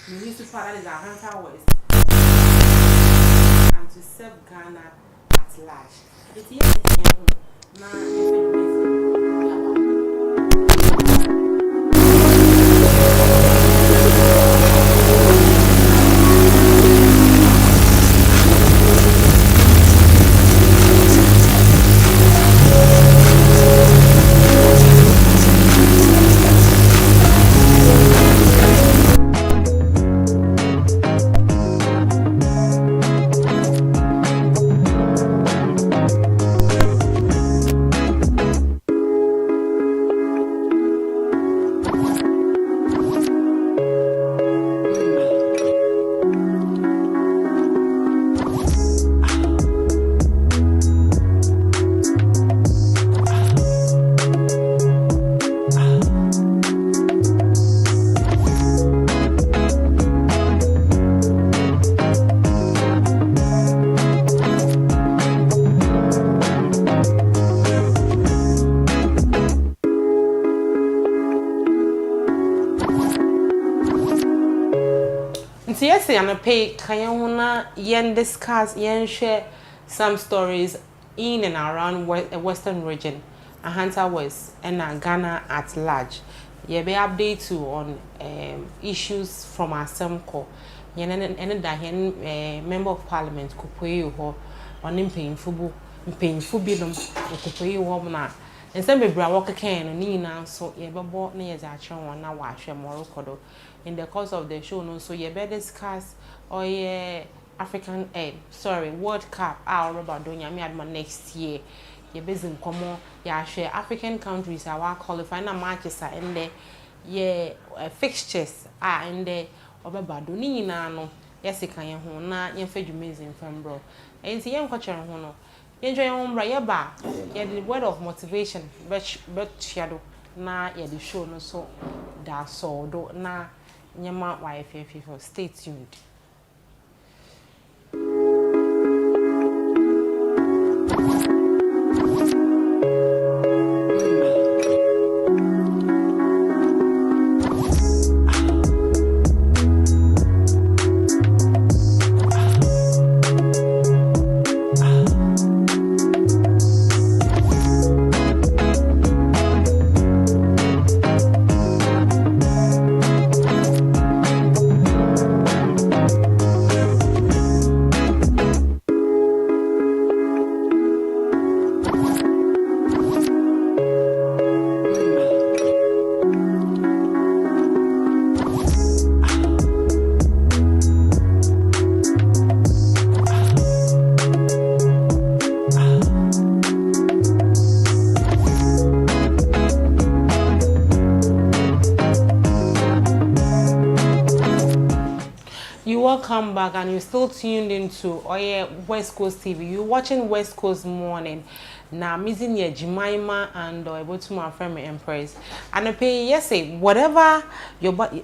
municipality is Hunter West and to serve Ghana at large. It's yes, yes, I'm pay Kayana yen discuss yen share some stories in and around Western region, a Hunter West and Ghana at large. Yeah, be update you on issues from our Semco. Yen and that member of parliament could pay you on painful biddum could pay you na. And some people walk can ni na so ye be bought near the action one now wash a Morocco in the course of the show no so ye better discuss or ye African World Cup our about doing me at my next year ye busy come ya share African countries are qualifying matches are in there ye fixtures are in there obaba do ni na no yes kan ye ho na ye fa dwumezi mfam bro enti ye nkɔkyere ho no enjoy your umbra yeba the word of motivation but shadow na the show no so da so do na nyama YFF stay tuned. Welcome back, and you're still tuned into West Coast TV. You're watching West Coast Morning. Now, missing your Jemima and able to my friend Empress. And I pay yes, say whatever your body.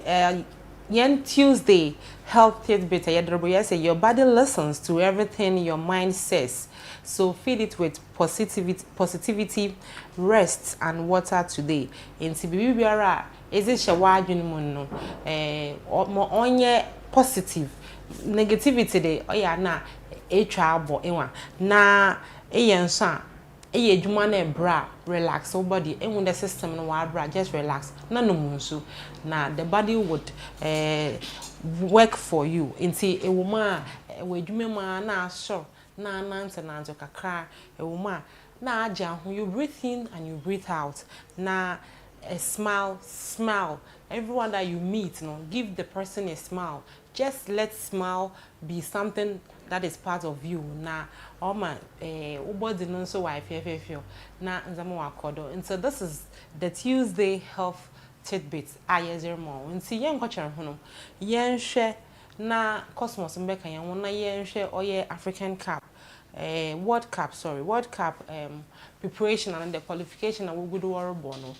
Yen Tuesday health tidbit. Yes, your body listens to everything your mind says. So feed it with positivity, rest, and water today. In Tibibiara, is it shawadun mono? Onye positive. Negativity de oya na abo enwa na eyensa ejuma na bra relax your body when the system no wa bra just relax na no munso na the body would work for you inti ewuma ejuma ma na so na nanto kakra ewuma na aja ho you breathe in and you breathe out na a smile everyone that you meet give the person a smile. Just let smile be something that is part of you. Na my body no so why feel na nzamo wakodo. And so this is the Tuesday health tidbits. Ayezero mo. Nti yen kwachere ho no. Yen hwe na Cosmos mbeka yen wona yen hwe oye African Cup. World Cup preparation and the qualification and we go do our bono.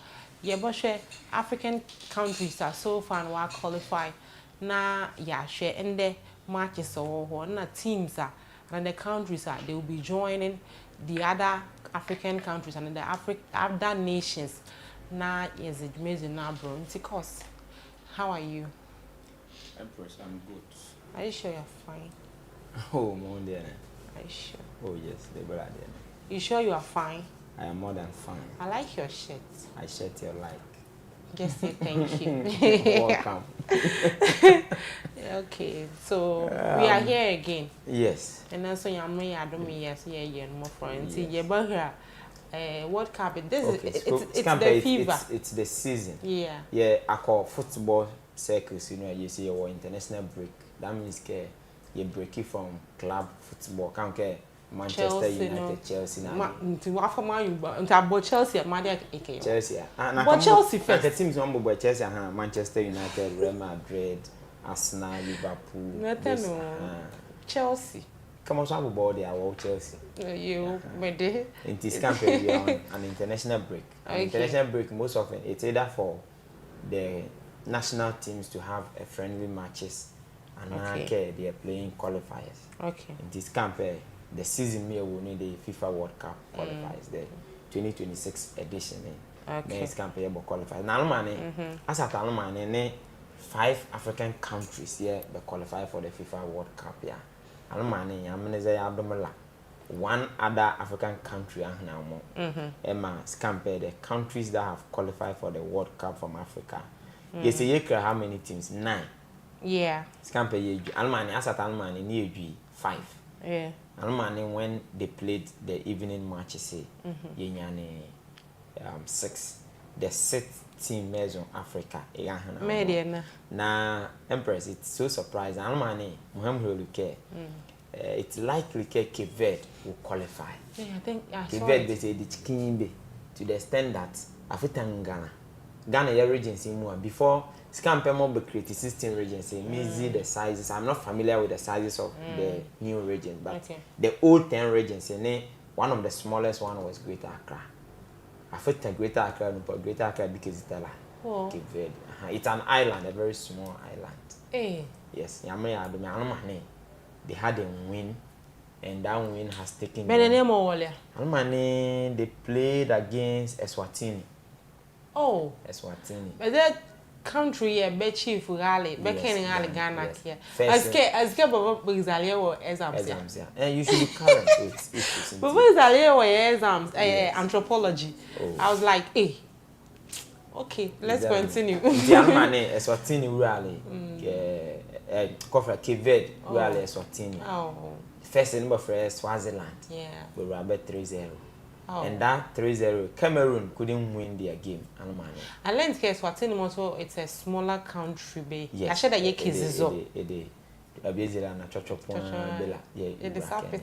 Yeboshe African countries are so far and qualify. Na share and the matches or na teams and the countries they will be joining the other African countries and the other nations. Na yes, it amazing now, bro. It's course. How are you? Empress, I'm good. Are you sure you're fine? Oh, Monday. Are you sure? Oh, yes, they were there. You sure you are fine? I am more than fine. I like your shirt. I shirt your like. Just say thank you. Welcome. Okay, so we are here again. Yes. And then so you're yes, yeah, more friends. Yes. Yeah, but here, World Cup. This Okay, is so it's the fever. It's the season. Yeah. Yeah, I call football circles. You know, you see your international break. That means you break it from club football. Can't care. Manchester Chelsea, United, no. Chelsea. Chelsea, Chelsea. But Chelsea first. The teams one but Chelsea, Manchester United, Real Madrid, Arsenal, Liverpool. Nothing. Chelsea. Come on, so about there, Chelsea. You, my day. In this campaign, we are on an international break. Okay. An international break, most often, it's either for the national teams to have a friendly matches, and okay. They are playing qualifiers. Okay. In this campaign, the season we will need the FIFA World Cup qualifiers, the 2026 edition. Okay. Next campaign will qualify. Now, as at Alumani, 5 African countries here will qualify for the FIFA World Cup. Yeah. Alumani, I'm going to say one other African country Emma compare the countries that have qualified for the World Cup from Africa. You say how many teams? 9. Yeah. Compare Alumani, as at Alumani, near 5. Yeah. Alumani when they played the evening matches, 6. The 6th team is on Africa. Na Empress, it's so surprising. Alumani, it's likely Cape Verde will qualify. Yeah, I think Cape Verde they say the chicken to the extent that African Ghana your regency more before Scamper more create 16 regency. Me the sizes. I'm not familiar with the sizes of the new region, but the old 10 regency, one of the smallest one was Greater Accra. Africa Greater Accra, but Greater Accra because it's Cape Verde. It's an island, a very small island. Hey. Yes, they had a win, and that win has taken. Alumani, they played against Eswatini. Oh, Eswatini. But that country be chief rally, be Kenny Ghana here. As Baba Bizalia or exams. And you should be current with issues. But Bizalia or exams, anthropology. I was like, hey. Okay, let's continue. The Alumani, Eswatini rally. Cape Verde, rally Eswatini. Oh. First number for Swaziland. Yeah. We were about 3-0. And that 3-0, Cameroon couldn't win their game. I learned that Swatini also it's a smaller country. Yes. I said that you kids is up. It is a It is happening.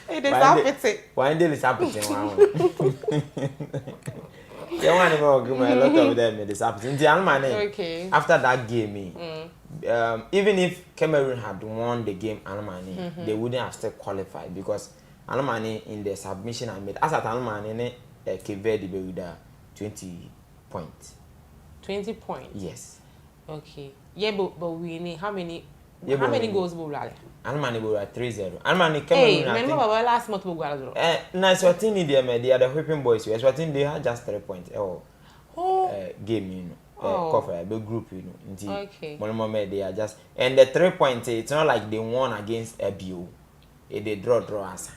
It is happening. Why did it happen? Yeah, one of a lot of them it is happening. Okay. After that game, even if Cameroon had won the game, Alumani, they wouldn't have still qualified because Alumani in the submission I made, as at Alumani, Cape Verde with 20 points. 20 points. Yes. Okay. Yeah, but we need how many goals will rally? Alumani will 3-0. Alumani Cameroon. Hey, remember last month we got nice Swatini they are the whipping boys. Swatini they had just 3 points. Game, you know. Cover a big group, you know. Okay. They are just and the 3 points. It's not like they won against ABO. They draw us.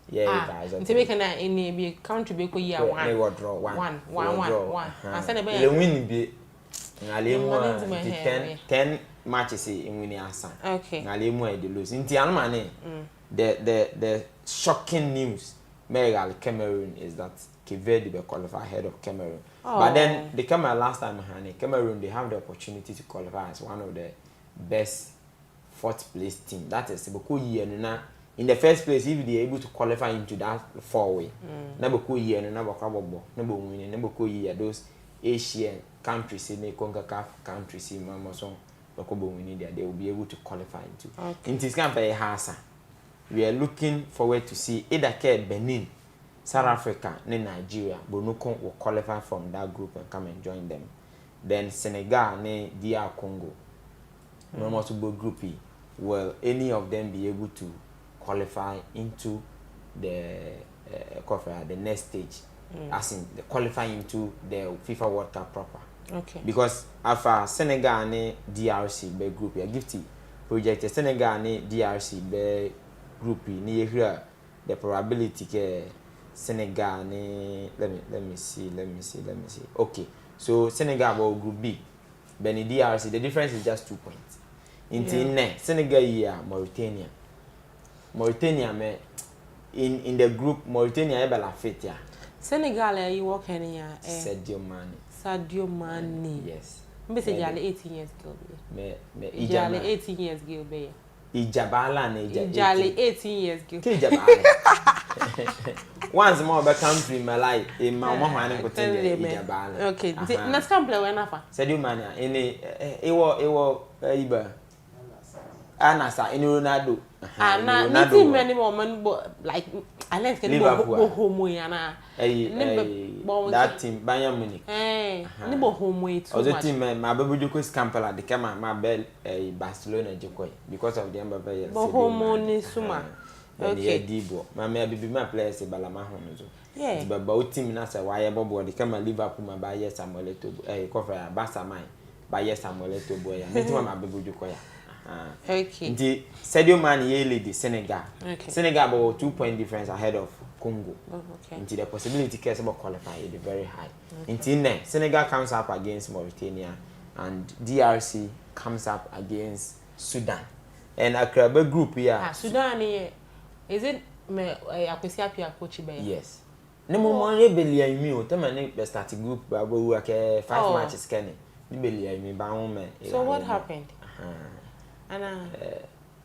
Yeah, guys. It's making that in a country because year one. They will draw one. I said about they win be. 10 matches in winning answer. Okay. They lose. In Alumani, the shocking news, Cameroon is that Cape Verde will qualify ahead of Cameroon. But then they come out last time, Cameroon, they have the opportunity to qualify as one of the best 4th place team. That is because in the first place, if they are able to qualify into that 4-way, those Asian countries, CONCACAF countries, they will be able to qualify into. In this campaign, we are looking forward to see either Benin, South Africa, and Nigeria. Bonoko will qualify from that group and come and join them. Then Senegal, and DR Congo, no group E. Will any of them be able to qualify into the next stage, as in the qualifying into the FIFA World Cup proper? Okay. Because afa Senegal and DRC be group ya gifty project Senegal and DRC be group ni here the probability ke Senegal ni let me see. Okay. So Senegal will group B. But in DRC the difference is just 2 points. In Senegal here Mauritania. Mauritania me in the group Mauritania ebe la fit ya. Senegal you work here Sadio Mane. Yes. Me say jale 18 years girl. Me Jale 18 years girl be. Ijabala na Jale 18 years girl. Ke Ijabala. Once more be country my life in my mama na kote Ijabala. Okay. Next time play when afa. Sadio Mane ene ewo iba. Anasa in Ronaldo. Na me team many moment like I left can go home yana. That team Bayern Munich. Ni bo home too much. Other team my baby Joko Scampala they come my bell Barcelona Joko because of the Mbappe. Bo home ni suma. Okay. Dibo. My baby my players say Balama hono zo. Yeah. The about team na say why bobo they come Liverpool my buy Samuel Eto'o. Cover Barca mine. Buy Samuel Eto'o boy. Me team my baby Joko ya. Okay. The Sadio Mane lead the Senegal. Okay. Senegal about 2 point difference ahead of Congo. Okay. Until the possibility case about qualify is very high. Until then, Senegal comes up against Mauritania and DRC comes up against Sudan. And a crab group here. Sudan is it me akwesi apia coach be? Yes. No more rebellion me o tell me be start group ba we work 5 matches can. Rebellion me ba home. So what happened?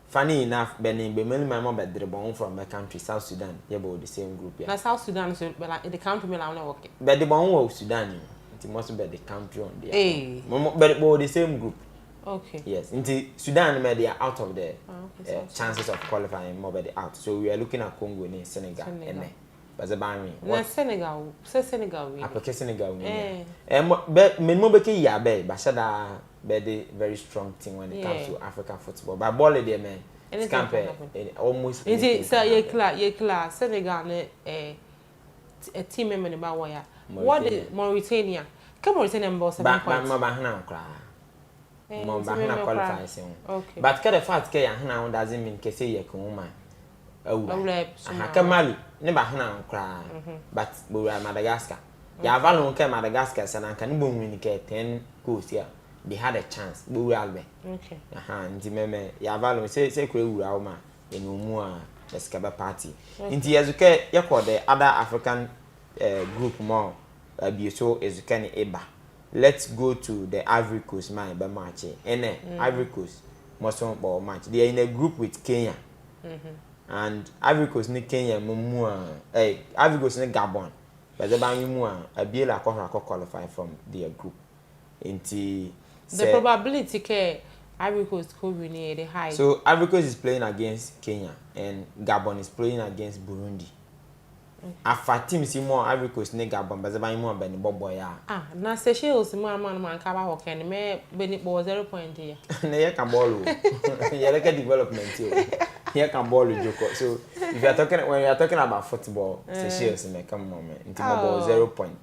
Funny enough, Benin, my mom bedroom from my country, South Sudan. Yeah, about the same group. Yeah. Now South Sudan, so but the country me la work. But the bon of Sudan, it must be the country on there. Hey. But about the same group. Okay. Yes. Into Sudan, they are out of the chances of qualifying more by the out. So we are looking at Congo and Senegal. But the Bami. What Senegal? Say Senegal. I prefer Senegal. But minimum beki ya be, Bashada. Be very strong team when it comes to African football. But ball there, man. It's almost. Is it so? Ye class. Senegal a team member in Bawaya. What is Mauritania? Come Mauritania boss 7 points. Bahana qualifies. Okay. But the fact that Bahana doesn't mean que say ye kuma. Mali. Ne Bahana cry. But we are Madagascar. Ya valon ke Madagascar sananka ni bon win ke 10 goals here. They had a chance. But we albe. Okay. Nti meme ya valon say kure wura wo ma enu a the skaba party. Nti yezuke yakọ the other African group more so ezuke ni eba. Let's go to the Ivory Coast man be match. Ivory Coast must ball match. They are in a group with Kenya. And Ivory Coast ni Kenya mumu Ivory Coast ni Gabon. But the bang mu a biela qualify from their group. Into the probability ke Ivory Coast could win the high. So Ivory Coast is playing against Kenya and Gabon is playing against Burundi. Afa team si mo Ivory Coast ne Gabon but the bang mu be ni bobo ya. Na se she o si man ka ba ho ken me be ni 0 point here. Na ye ka ball o. Ye like development o. Here can ball Joko. So if you are talking when you are talking about football, Seychelles may come moment into ball 0 point.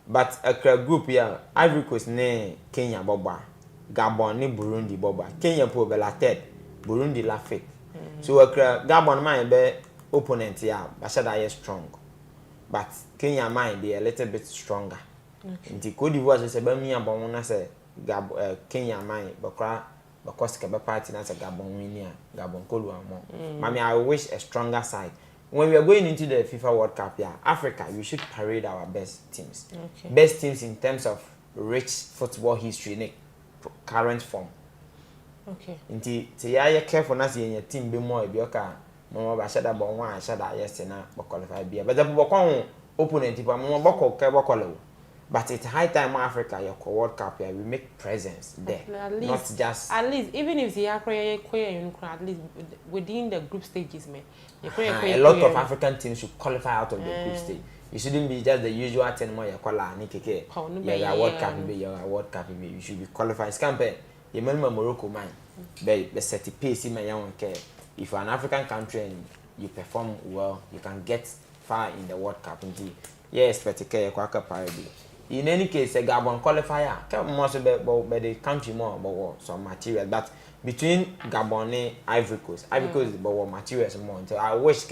But a group here, Ivory Coast ne Kenya boba, Gabon ne Burundi boba. Kenya po be la third, Burundi la fifth. So a Gabon man be opponent here, Bashada is strong. But Kenya mind be a little bit stronger. Into Cote d'Ivoire say be me abon na say Kenya mind because Kaba party na say Gabon win Gabon kolu amo. Mami, I wish a stronger side. When we are going into the FIFA World Cup here, Africa, we should parade our best teams. Okay. Best teams in terms of rich football history in current form. Okay. Inti ya careful na say your team be more be oka mo ba shada bo wan shada yes na qualify be. But the bokon opponent people mo boko ke boko lewo. But it's high time Africa, your World Cup here, we make presence there. Not just at least even if the at least within the group stages, man. A lot of African teams should qualify out of the group stage. It shouldn't be just the usual 10 more yakola ni keke. Yeah, World Cup be your World Cup be. You should be qualified. Scampe, you remember Morocco man. Be set pace in my young care. If you're an African country and you perform well, you can get far in the World Cup. Yes, but take care kwaka parade. in any case, a Gabon qualifier, come most of the country more about some material, but between Gabon and Ivory Coast is about materials more. So I wish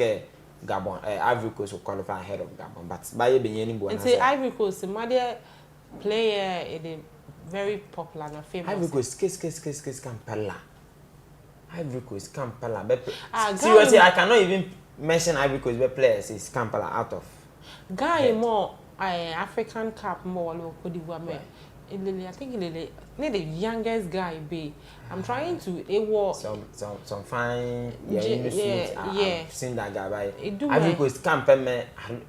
Gabon, Ivory Coast will qualify ahead of Gabon, but by being any and say Ivory Coast, the mother player is very popular and famous. Ivory Coast, kiss, Kampala. Ivory Coast, Kampala. Seriously, I cannot even mention Ivory Coast players is Kampala out of. Guy more African Cup more local development. I think the youngest guy be. I'm trying to some fine yeah. I've seen that guy by Ivory Coast camp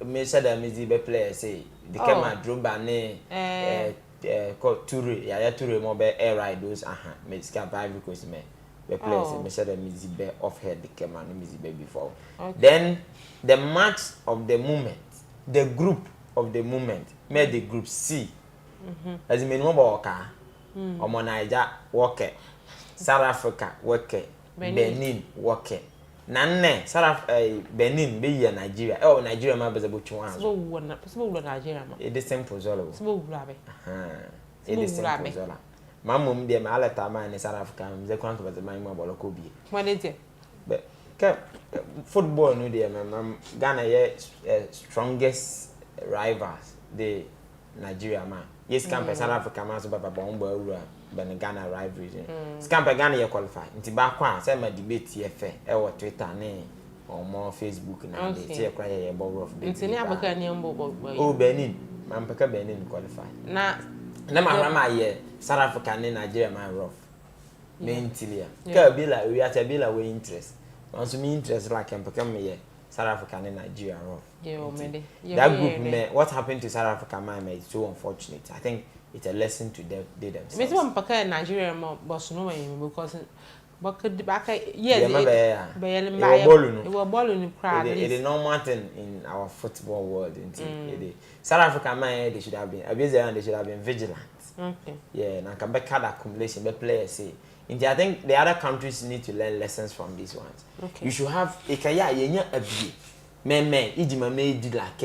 me said that me player say the camera Drogba ne Toure ya Toure mo be air ride those me camp Ivory Coast me the players me said that me be off head the camera me be before. Then the match of the moment, the group of the moment made the group C. As in minimum waka, Omo Niger waka, South Africa waka, Benin waka. Nanne South Benin be here Nigeria. Oh Nigeria ma bezabu chwan. Possible Nigeria ma. It is simple zolo. Possible brabe. It is simple zola. Mamum de ma aleta ma in South Africa, ze kwan to bezama ma bolo ko bi. What is it? But football no dey Ghana ye strongest rivals the Nigeria man. Yes, camp South Africa man so baba bombo ewura ben Ghana rivalry. Camp Ghana ye qualify. Nti ba kwa say ma debate ye fe e wo Twitter ne or more Facebook na dey tie kwa ye bo rough dey. Nti ni abaka ni mbo. Oh Benin, man peka Benin qualify. Na ma rama ye South Africa ne Nigeria man rough. Mentally. Ka be like we at be like we interest. Also me interest like peka me ye South Africa and Nigeria rough. That group, what happened to South Africa, is so unfortunate. I think it's a lesson to them themselves. Maybe one Paka Nigeria more, but no because back yes, it was ball in the crowd. It is normal thing in our football world. South Africa, they should have been they should have been vigilant. Okay. Yeah, and can back card accumulation, but players say. I think the other countries need to learn lessons from these ones. Okay. You should have a ijima me did like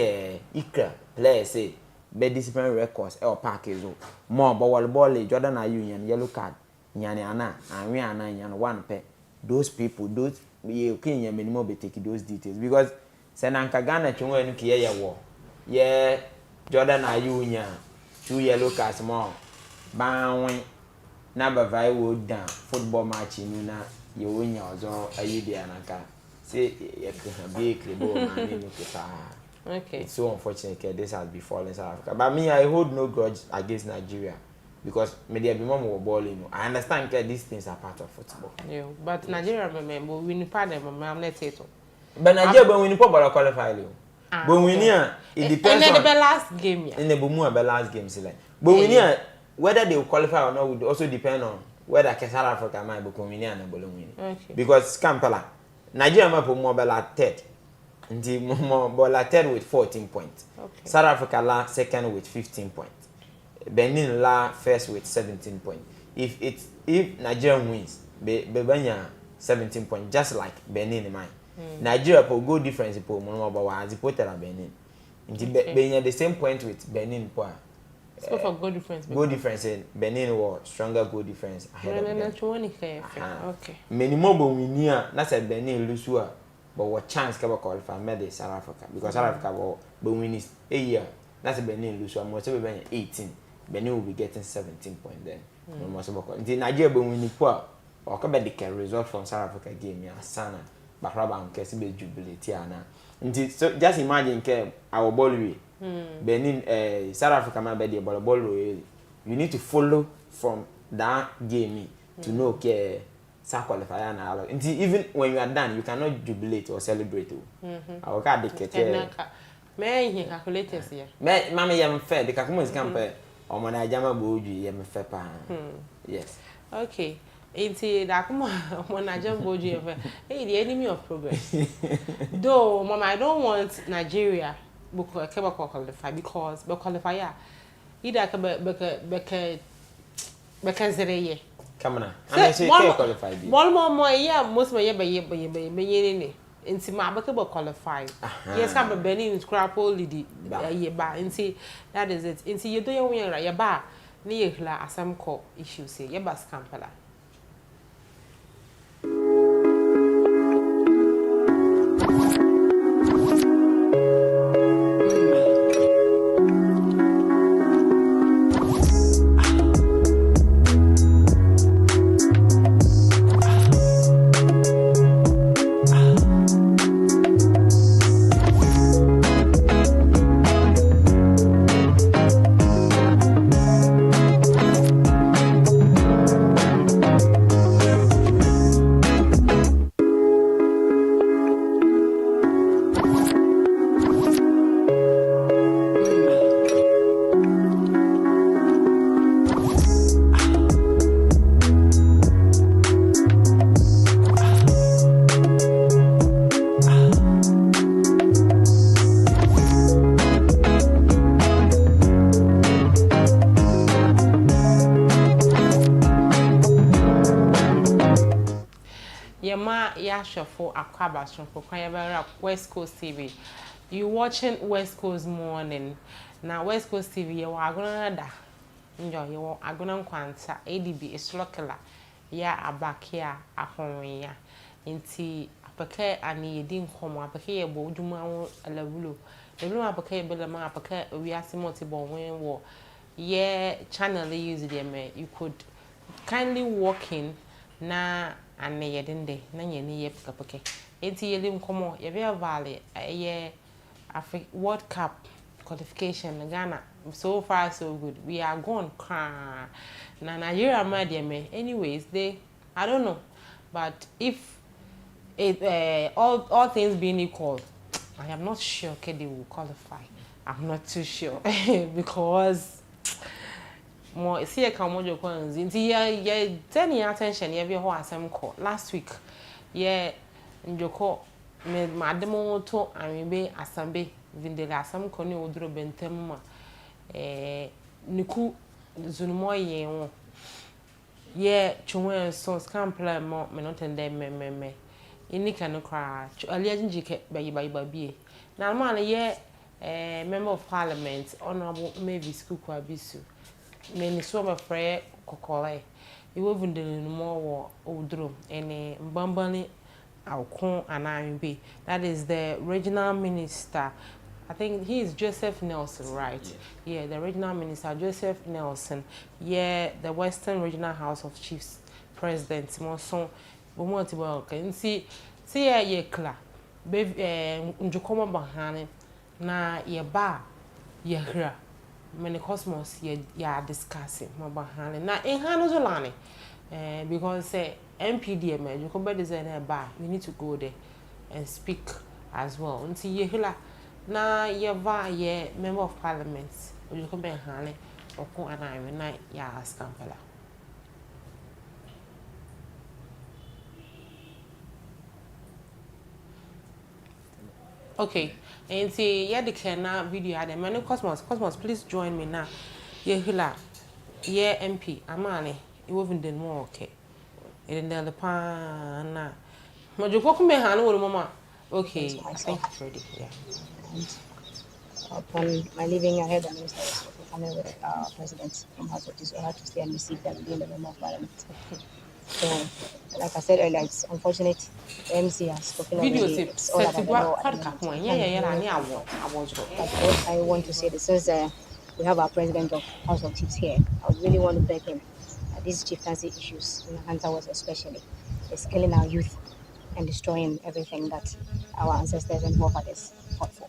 ikra players say be discipline records or package more ball Jordan Union yellow card nyane ana anwe ana nyan one pe those people those ye Kenya minimum be take those details because senanka Ghana chunwe no kiye ye wo ye Jordan Union 2 yellow cards more banwe na ba vai wo down football match ni na ye wonya ozo ayidi anaka. Say okay. It's so unfortunate that this has befallen South Africa. But me, I hold no grudge against Nigeria because maybe be more balling. I understand that these things are part of football. Yeah, but Nigeria remember we need part of I'm not it. But Nigeria when we need to qualify you. But we need it depends on the last game yeah. In the Bumu the last game like. But we need whether they will qualify or not would also depend on whether South Africa might be winning and winning. Okay. Because Kampala Nigeria might put more third. Nti more third with 14 points. Okay. South Africa la second with 15 points. Benin la first with 17 points. If Nigeria wins, Bebanya 17 points, just like Benin in mine. Nigeria po goal difference po mono ba wa azipotera Benin. Nti Benya the same point with Benin po. So for goal difference. Goal difference in Benin was stronger goal difference ahead of Benin. Okay. Minimum when we near that's a Benin lose but what chance can qualify made South Africa because South Africa will win is a year. That's a Benin lose one more 18. Benin will be getting 17 points then. No more so the Nigeria when we poor or come back the result from South Africa game ya sana but raba nkesi be jubilate ana. So just imagine our ball Benin South Africa might be the ball really. You need to follow from that game to know South qualifier now. Even when you are done, you cannot jubilate or celebrate. I will card the may he calculate here. Mamma yam fair, the Kakumas camper or Manajama Boji yam fair. Yes. Okay. Inti Dakuma Manajama Boji, the enemy of progress. Though, Mama, I don't want Nigeria to qualify because the qualifier either because come on. I say qualify. One more yeah, most my year by year. Inti ma abeke qualify. Yes, can be Benin scrapple lidi ye ba. Inti that is it. Inti you do your way right. Ye ba ni ye hla asam ko issue say ye ba scampala. For Aquabas for West Coast TV. You watching West Coast Morning. Now West Coast TV you are gonna da. Enjoy you are gonna quanta ADB is local. Ya abakia ahon ya. Inti apake ani yedin komo apake ye bo dwuma alawulo. Ebulu apake belema apake we asimoti bo wen wo. Yeah channel use them you could kindly walk in na and ye dinde na ye ni ye peke enti ye lim komo ye be valley ye Africa World Cup qualification Ghana so far so good we are gone na Nigeria mad me anyways they I don't know but if it all things being equal I am not sure okay they will qualify. I'm not too sure because more see a come mojo coins into yeah 10 year attention yeah be ho asem call last week yeah njoko me mademo to anwe asambe vindele asam ko ne oduro bentem ma niku zunumo yen yeah chunwe so scam plan mo me not tende me inika no kra ali ajinjike bayi na man yeah member of parliament honorable Mavis Kuku Abisu many swam of prayer kokole you even the more odro any mbambani aukon anambe that is the regional minister. I think he is Joseph Nelson, right? Yeah, the regional minister Joseph Nelson. Yeah, the Western Regional House of Chiefs President Monson Bomontibo can see ye kla njukoma bahane na ye ba ye hra many cosmos ye are discussing mabahane na ehano zolane because say MPDM you come by design ba we need to go there and speak as well until ye hila na ye va ye member of parliament you come by hane oko anai na ya scampala. Okay, and see, yeah, the Kena video had a man Cosmos. Cosmos, please join me now. Yeah, Hila, yeah, MP, Amani, you even did more okay. In the pan, Majuko me handle mama. Okay, I think it's ready. Yeah. Upon my leaving ahead, I was coming with presidents from House of Chiefs, so I had to stay and receive them in the member of parliament. So, like I said earlier, it's unfortunate. The MC has spoken already. It's all about the law. But what I want to say is, since we have our president of House of Chiefs here, I would really want to beg him that these chieftaincy issues in Hunter West especially is killing our youth and destroying everything that our ancestors and forefathers fought for.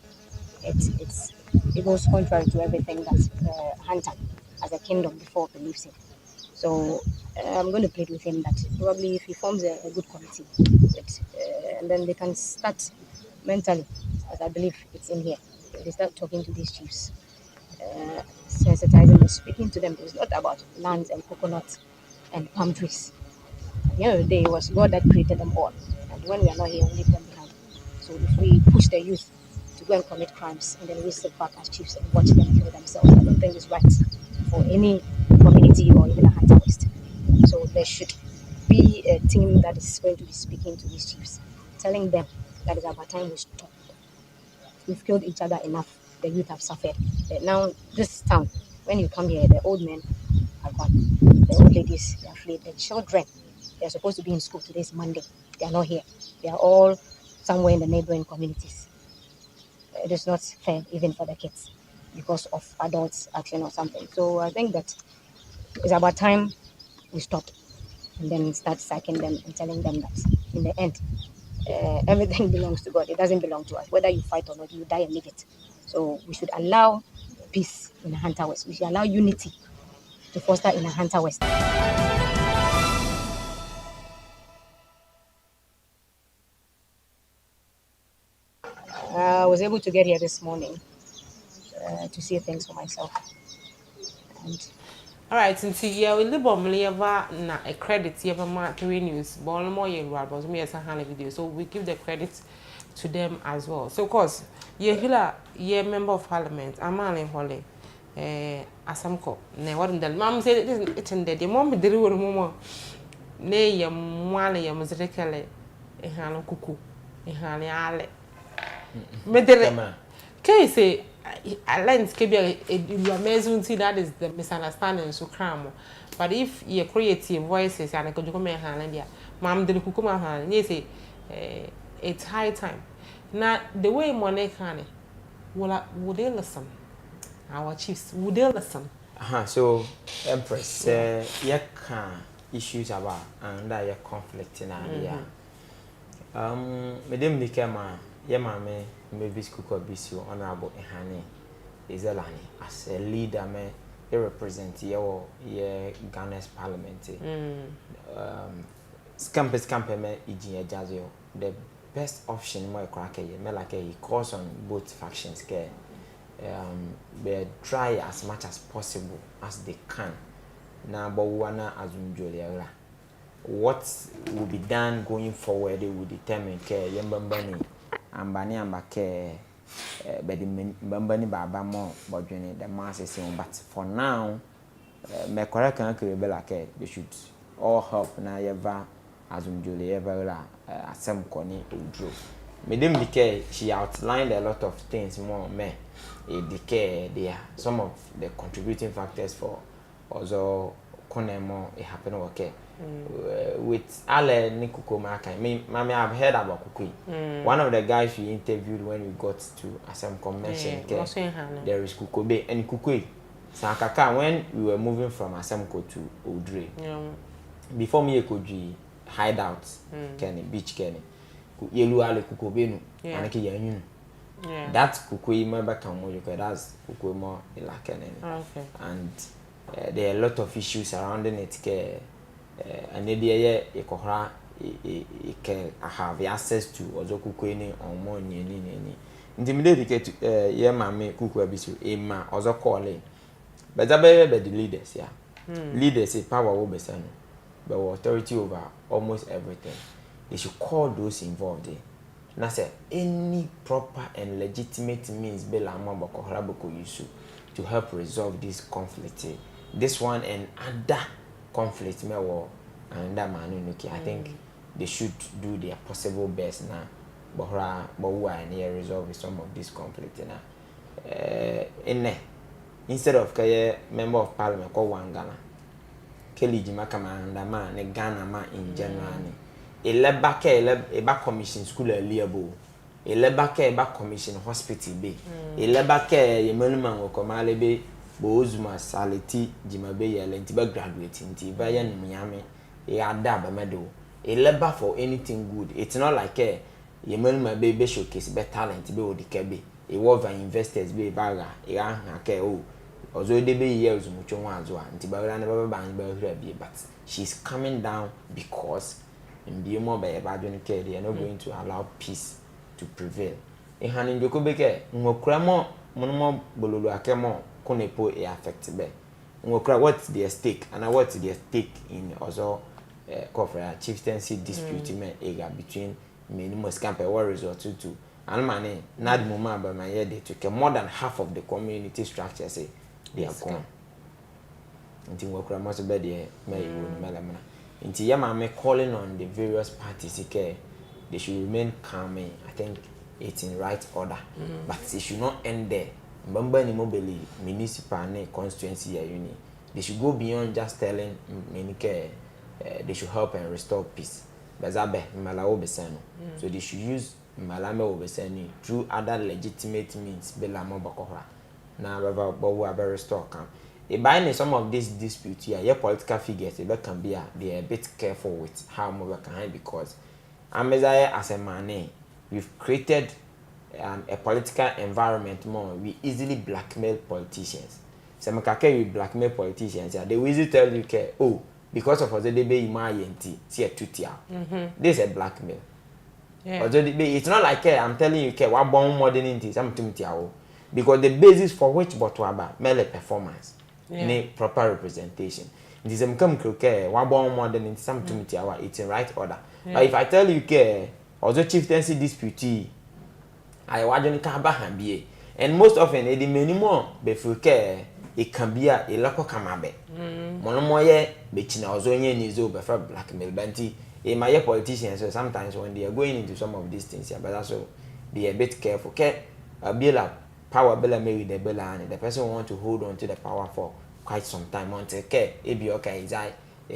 It goes contrary to everything that Hunter as a kingdom before believes in. So I'm going to plead with him that probably if he forms a good committee, and then they can start mentally, as I believe it's in here, they start talking to these chiefs, sensitizing them, speaking to them. It's not about lands and coconuts and palm trees. At the end of the day, it was God that created them all. And when we are not here, we leave them behind. So if we push the youth to go and commit crimes and then we sit back as chiefs and watch them kill themselves, I don't think it's right for any community or even a Hunter West. So there should be a team that is going to be speaking to these chiefs, telling them that is about time we stop. We've killed each other enough. The youth have suffered. Now, this town, when you come here, the old men are gone. The old ladies, they are free. The children, they are supposed to be in school. Today's Monday. They are not here. They are all somewhere in the neighboring communities. It is not fair even for the kids because of adults' action or something. So I think that it's about time we stop and then start sacking them and telling them that in the end, everything belongs to God. It doesn't belong to us. Whether you fight or not, you die and leave it. So we should allow peace in the Hunter West. We should allow unity to foster in the Hunter West. I was able to get here this morning to see things for myself. And All right, since yeah, we live on na a credit yeah, ma 3 news, but no more yeah, but me as a hand video, so we give the credit to them as well. So of course, yeah, member of parliament, Amale Holly, Asamko. Ne what the mom said it in the mom be the real mama. Ne ya mwana ya muzrekele, ehano kuku, ehane ale. Medere. Can you say lens can be a amazing thing that is the misunderstanding so cram. But if you creative voices and I could come here, Mam de Kukuma hand, you say it's high time. Now the way money can would they listen? Our chiefs would they listen? So Empress, can issues about and that conflict in idea. Madam Nikema, Yamame, maybe Skuko Bisu, Honorable Ehane, Izelani, as a leader, may represent your Ghana's parliament. Scampus Campeme, Ijia Jazio, the best option, my cracker, like a course on both factions. They try as much as possible as they can. Now, but wanna assume Julia. What will be done going forward, they will determine care Yambani and Bani and Bake Bambani Baba more but the masses. But for now, my correct uncle they should all help now ever assume Julia ever some corny drew. Madame Decay, she outlined a lot of things more me. Decay, they are some of the contributing factors for also Konemo it happened okay. With Ale Nikuko Maka. Mammy, I've heard about Kukui. One of the guys we interviewed when we got to Assam Convention, there is Kukobe and Kukui. Sankaka, when we were moving from Asamko to Odre, before me, Koji hideout, Kenny, beach Kenny, Yelu Ale Kukobenu, and Kiyanun. That Kukui member can more, that's Kukui more and there are a lot of issues surrounding it. And maybe you can have access to Ozoku Queen or more nearly. Intimidated yeah, mammy, Kuku Abisu, Emma, Ozo calling. But I better the leaders, yeah. Leaders a power over son, but authority over almost everything. They should call those involved. Now, say any proper and legitimate means Bella Mamba Kohraboko use to help resolve this conflict. This one and other conflict may war and that man I think they should do their possible best now. But why near resolve some of this conflict now. Instead of member of parliament called one Ghana, Kelly Jimakama and the man a Ghana man in general. A leba commission school a liable. A leba commission hospital be. A leba care a minimum or comale be. Bozuma sality Jimabe Yelentiba graduating Tibayan Miami, a dab meadow. A labor for anything good. It's not like a Yemen my baby showcase better talent be or the cabby. A war of investors be baga, a hake oh. Although they be years much one, Tibaga never banned by her, but she's coming down because in the more by a bad care, they are not going to allow peace to prevail. A hand in Jokobeke, Mokramo, Monomo Bolulu Akemo. Konepo affected be. What's their stake and what's their stake in also chieftaincy dispute between minimum scamper warriors or two and money not moment by my head they took more than half of the community structure say they are gone. Until work must be there may melamina. Until Yama calling on the various parties they should remain calm. I think it's in right order. But it should not end there. Mbamba ni mobile municipal ne constituency ya uni. They should go beyond just telling Menike they should help and restore peace. Bazabe Malawo Besano. So they should use Malame Obesani through other legitimate means. Bela Mobakora. Now, Baba restore camp. By some of these disputes here, your political figures can be a bit careful with how we can, because Amazaya as a man, we've created a political environment more. We easily blackmail politicians. So we blackmail politicians. They will easily tell you, oh, because of the debate in my see a tutia. This is a blackmail. Yeah. It's not like I'm telling you, what bomb modern into something, because the basis for which but merely performance. Yeah. Proper representation. It is a one born more than in some it's in right order. Yeah. But if I tell you, also chieftaincy disputee, I wajon can be, and most often it many more before it can be a local kamabe. Monomoye, Bechina or Zonia Nizo before blackmail banty. My politicians, so sometimes when they are going into some of these things, but also be a bit careful. A bill power bella maybe the bella and the person want to hold on to the power for quite some time until okay is I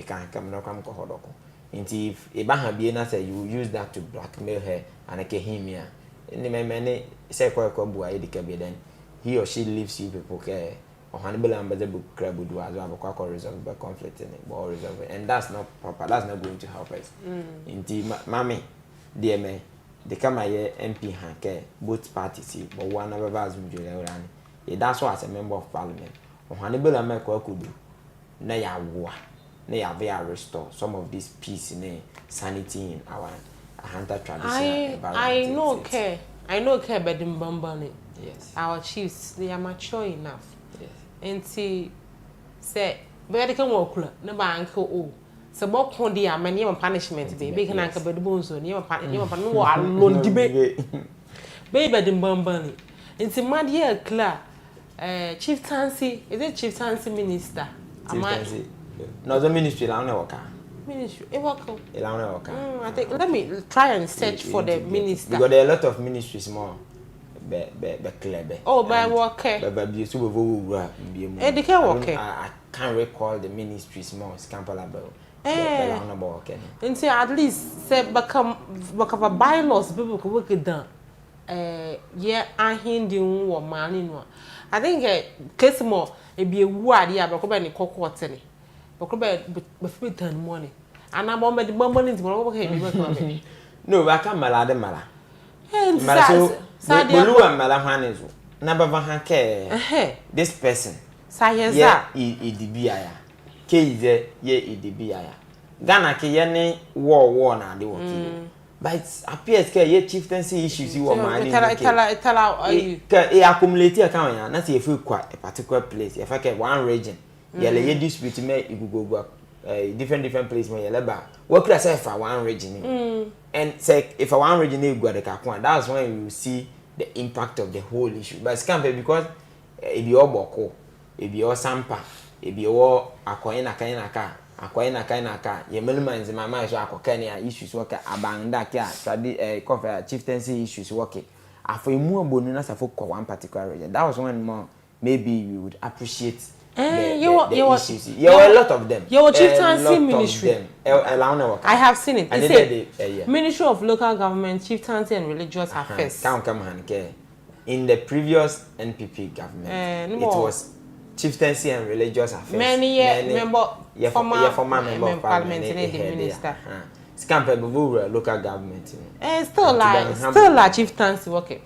can come no come kohodoko. If Ibaha Biena say you use that to blackmail her and I him here. In the many say then he or she leaves you people care or Hannibal and Bazable crab would do as well resolve the conflict in it or resolve it. And that's not proper, that's not going to help us. Indeed, mammy, dear me. They come here MP hanke both parties but one of us that's why as a member of parliament or Hannibal America could do na ya war na ya very restore some of this peace in sanity in our hunter tradition environment. I know but in Bambani. Yes, our chiefs they are mature enough. Yes, and see say where they can walk no bank oh. So what can they many punishment baby can anchor the bones on your alone debate baby the bambani it's a mad year clear chieftaincy is it chieftaincy minister no the ministry ministry I think let me try and search for the minister because there are a lot of ministries more clever. Oh, by worker. I can't recall the ministries more scampalable. Until at least say become a bylaws people could work it done. Yeah, I hindi or man in one. I think case more it be a word yeah, but come any quarter. But come before turn money. And I'm on the money into okay. No, I can't malade mala. And this person. Science yeah, K Ghana ke war na de work. But it appears ke chieftaincy issues you are tell accumulate account ya na say if you a particular place if I one region ye dispute me go different place me leba what could I say for one region and say if one region you go the kakwan that's when you see the impact of the whole issue but it's can't be because it be all boko it be all sampa it be all akoina kainaka ye minimize my mind so akokania issues work abanda kia tradi chieftaincy issues work afo emu abonu na safo kwa one particular region that was when more maybe we would appreciate the issues. There were a lot of them. Your chieftaincy ministry. I have seen it. It's Ministry of Local Government, Chieftaincy and Religious Affairs. In the previous NPP government, it was Chieftaincy and Religious Affairs. Many former member of parliament minister. Scamper local government. Still like chieftaincy working.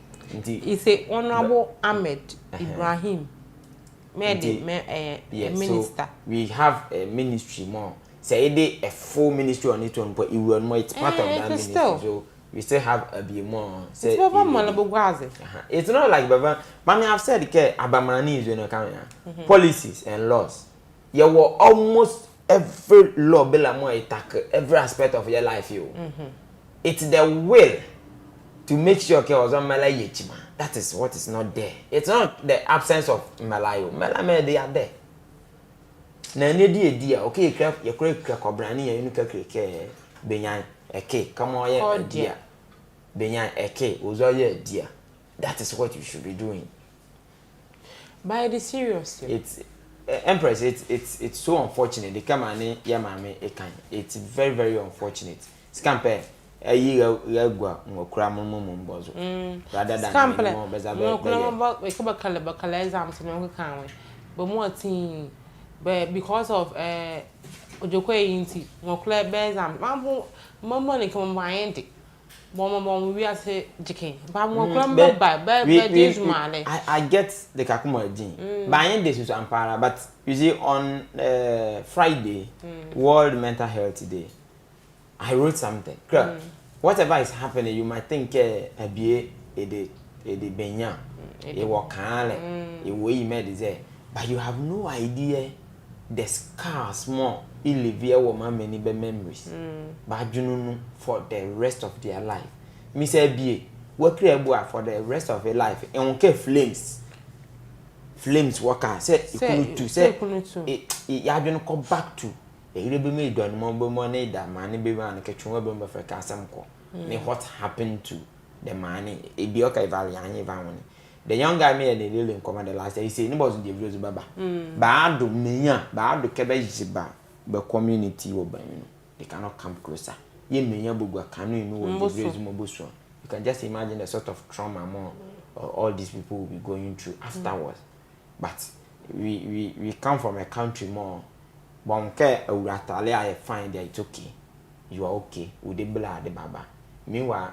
It's a Honorable Ahmed Ibrahim. Minister. So we have a ministry more. Say a full ministry on it one, but it will more. It's part of that ministry. So we still have a bit more. Say it's not like Baba. Mommy, I've said okay. Abamani is going to come here. Policies and laws. You were almost every law bill more attack every aspect of your life. It's the will to make sure okay was on Malay. That is what is not there. It's not the absence of Malayo. Malame they are there. Na ne dia okay you create kobrani you can create benyan okay come on yeah dia benya eke ozoye dear. That is what you should be doing. But it is serious. It's Empress, it's so unfortunate. The kamane yamame ekan. It's very very unfortunate. Scamper ayi regwa ngokura mumu mbozo. Rather than Scamper more bezabe. no about we could call exams no can we. But more teen but because of ojokwe yinti ngokura exam. Mama ni come mind. Mama we are say jikin. But ngokura ba this man. I get the kakuma din. By this is ampara, but you see on Friday, World Mental Health Day, I wrote something. Whatever is happening, you might think a be a benya, a wakale, a way you made it, but you have no idea the scars more illivia woman many memories. But you know for the rest of their life. Me say be work for the rest of your life and okay flames worker say you don't come back to e be me don mo be mo na da man be man ke twon be me freka asem ko me what happened to the man e be okay valley anye va won the young guy me and the really come the last he say anybody in the videos baba ba do menya ba do ke be jiba be community wo ban you they cannot come closer ye menya bogwa kanu inu wo the videos mo boso. You can just imagine the sort of trauma more all these people will be going through afterwards. But we come from a country more. Bonke uratale I find that it's okay. You are okay. Udebla de baba. Meanwhile,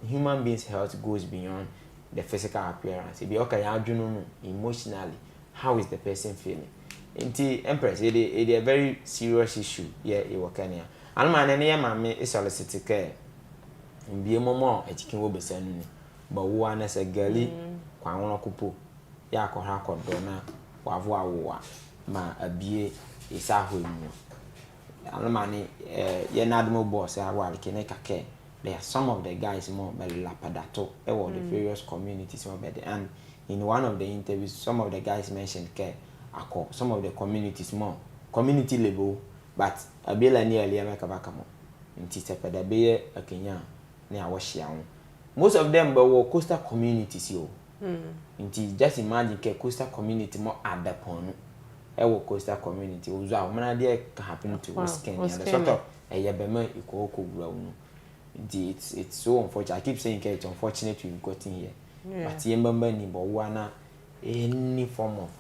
human beings' health goes beyond the physical appearance. It be okay, emotionally. How is the person feeling? Inti Empress, it is a very serious issue. Yeah, it was Kenya. And my name, mammy is solicited care. Be a moment a chicken will be sending, but one as a girlie, Kwana Kupo, Yako Hako Dona, Wavua, ma a bie is a whole. Alamani, Yenadmo boss, I will Keneka care. There are some of the guys more by Lapadato, or the various communities more better. And in one of the interviews, some of the guys mentioned care, some of the communities more community level, but a bill nearly America Bacamo. In Tita Be a Kenya. Most of them were coastal communities. Just imagine a coastal community more at the point. A coastal community was our man happen to West Kenya. The sort of a yabema equal grown. It's so unfortunate. I keep saying it's unfortunate we've gotten here. But remember, Nibowana any form of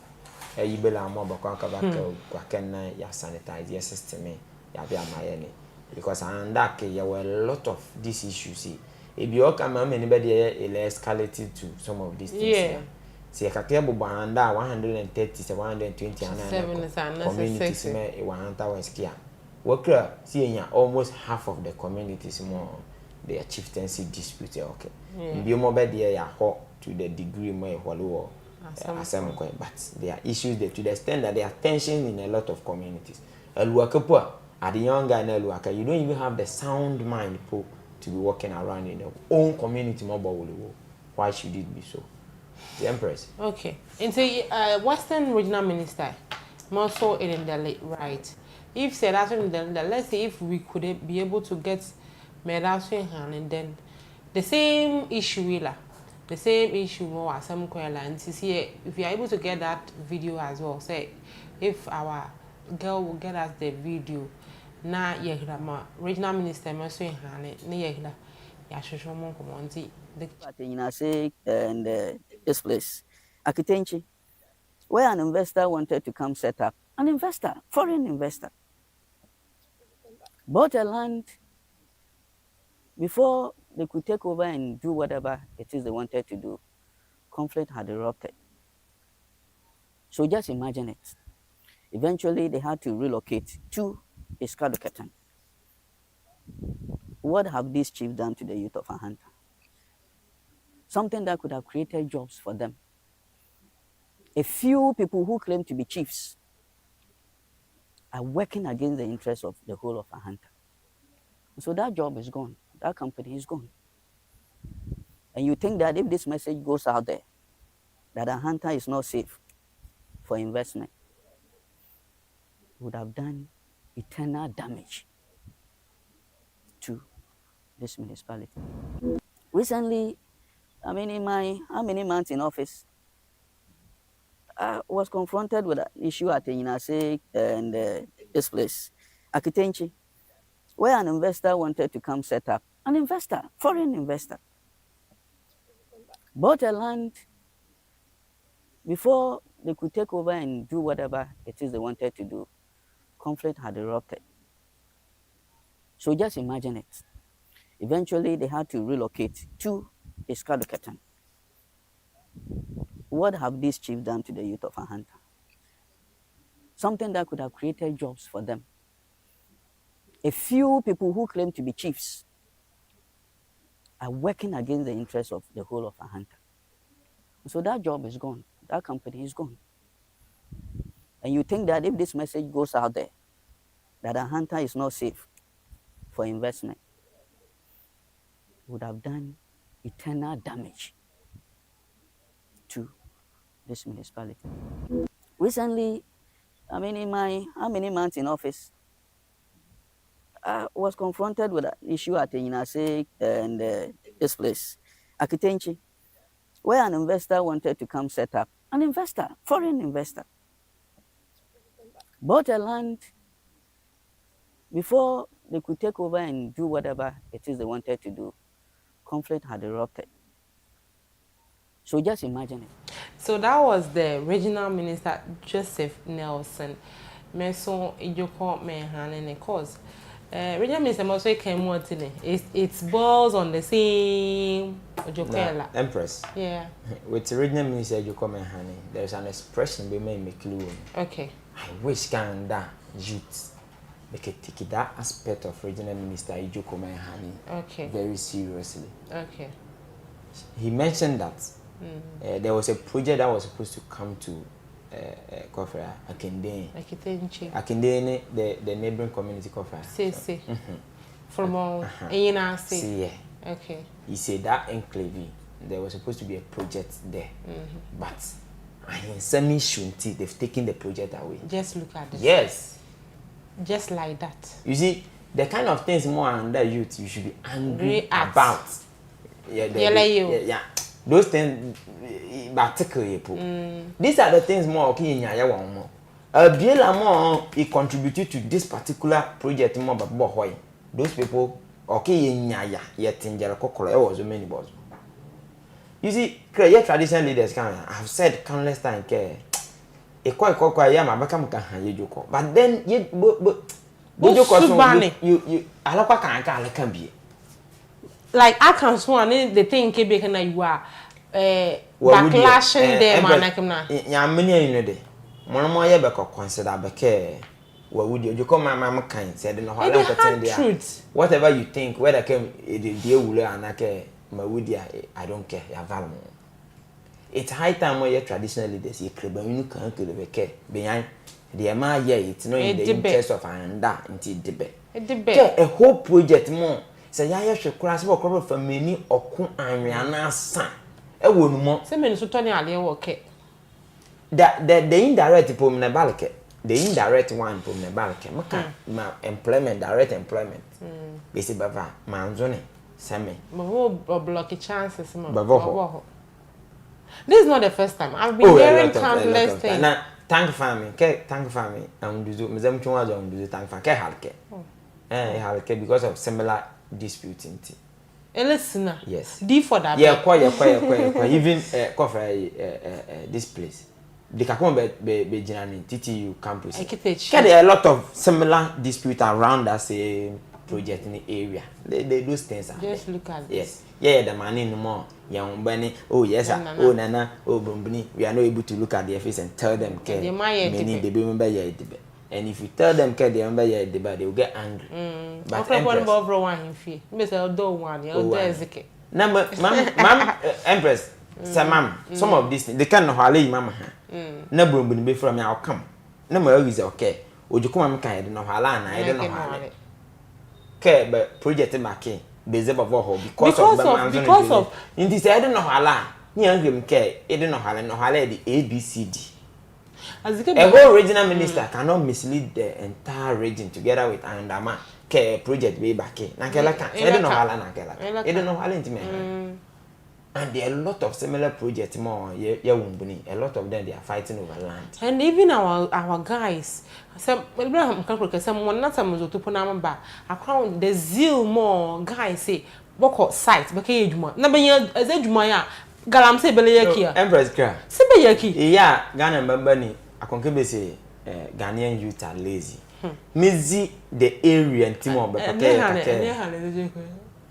a Ibela Mobaka ya sanitize your system, Yabia because and that there were a lot of these issues. If you come anybody it escalated to some of these things. Yeah. See, I can 130, 120 communities me 100 West Kia. Worker see almost half of the communities more their chieftaincy dispute. Okay. Be more bad there hot to the degree more wallow but there are issues there to the extent that there are tensions in a lot of communities. At the young guy, you don't even have the sound mind to be walking around in your own community. Why should it be so? The Empress. Okay. Into Western Regional Minister, more so in the late right. If said that in the let's say if we could be able to get Medaswing hand and then the same issue more as some and to see if we are able to get that video as well. Say if our girl will get us the video. Na yehira ma regional minister ma so hane na yehira ya hwehwe mo komonti the say and this place Akitenchi where an investor wanted to come set up foreign investor bought a land before they could take over and do whatever it is they wanted to do. Conflict had erupted. So just imagine it. Eventually they had to relocate to Iskaduketan. What have these chiefs done to the youth of Ahanta? Something that could have created jobs for them. A few people who claim to be chiefs are working against the interests of the whole of Ahanta. So that job is gone. That company is gone. And you think that if this message goes out there, that Ahanta is not safe for investment, would have done eternal damage to this municipality. Recently, I mean, in my how many months in office, I was confronted with an issue at Inase and this place, Akitenchi, where an investor wanted to come set up. An investor, foreign investor, bought a land before they could take over and do whatever it is they wanted to do. Conflict had erupted. So just imagine it. Eventually, they had to relocate to Iskaduketan. What have these chiefs done to the youth of Ahanta? Something that could have created jobs for them. A few people who claim to be chiefs are working against the interests of the whole of Ahanta. So that job is gone. That company is gone. And you think that if this message goes out there, that Ahanta is not safe for investment, would have done eternal damage to this municipality. Recently, I mean, in my how many months in office, I was confronted with an issue at Inase and this place, Akitenchi, where an investor wanted to come set up. An investor, foreign investor, bought a land before they could take over and do whatever it is they wanted to do. Conflict had erupted. So just imagine it. So that was the regional minister Joseph Nelson. Meso Ijoko Mehanene cause. Regional minister also came more today. It's balls on the same Ojokwela. Empress. Yeah. With the regional minister Ijoko Mehane, there's an expression we may make clue. Okay. I wish can that youth make it take that aspect of regional minister Ijoko Mehane very seriously. Okay. He mentioned that there was a project that was supposed to come to Kofra Akindene. Akindene, the neighboring community Kofra. See. From all Ina see. Yeah. Okay. He said that enclave there was supposed to be a project there, but in semi shunti they've taken the project away. Just look at this. Yes. Just like that. You see, the kind of things more under youth you should be angry about. Yeah. Those things, these are the things more okay in Yaya more. Biela more he contributed to this particular project more but boy. Those people okay in Yaya yet in Jericho was many boys. You see, traditional leaders have said countless times care. A quite yama become can but then you can be. Like I can swan the thing keep you are backlashing them and yeah, many in a day. One more year back consider beke. What would you come my mamma kind said no truth. Whatever you think, whether came dear wooler and I don't care, you value. It's high time where your traditional leaders you crib and you can't kill the care behind the ama it's not in the interest of and that until debate. A whole project more. Say ya should cross work for many or coon and Rihanna son. A woman more. Some men so Tony Ali work. The indirect pom na balke. The indirect one pom na balke. Ma employment, direct employment. Basi bava manzone same. But block chances. This is not the first time. I've been hearing countless things. Now, thank family. I'm do mezem chwa zo do thank fa ke halke. Halke because of similar disputing. A listener. Yes. D for that. Yeah, quite. Even this place. The Kakon be Jinani TTU campus. There are a lot of similar disputes around that same project in the area. They those things are. Just look at this. Yes. Yeah, the man no more. Young Benny. Oh yes, oh Nana, oh Brumbini. We are not able to look at their face and tell them care. Many they remember your debate. And if you tell them care they remember your debate, they will get angry. But Empress, ma'am, some of these things they can't hale mama. Na Brumbini be from your come. No more is okay. Would you come and kind no hala and I don't know how. Care but project back in. Because of in this I don't know how la. Ni angry care, I don't know how the ABCD. A whole regional minister cannot mislead the entire region together with Andama ke project way back. Nakela can. I don't know how nakela. I don't know how intimate. And there are a lot of similar projects more. A lot of them they are fighting over land. And even our guys, some Abraham Kanko, someone not some to put on back. I crown the zeal more guys say work out sites, but Kajuma. Number year as Edmaya Galam say Belayaki. Empress Cra. Sibayaki. Yeah, Ghana member I can say Ghanaian youth are lazy. Mizi the area and Timor but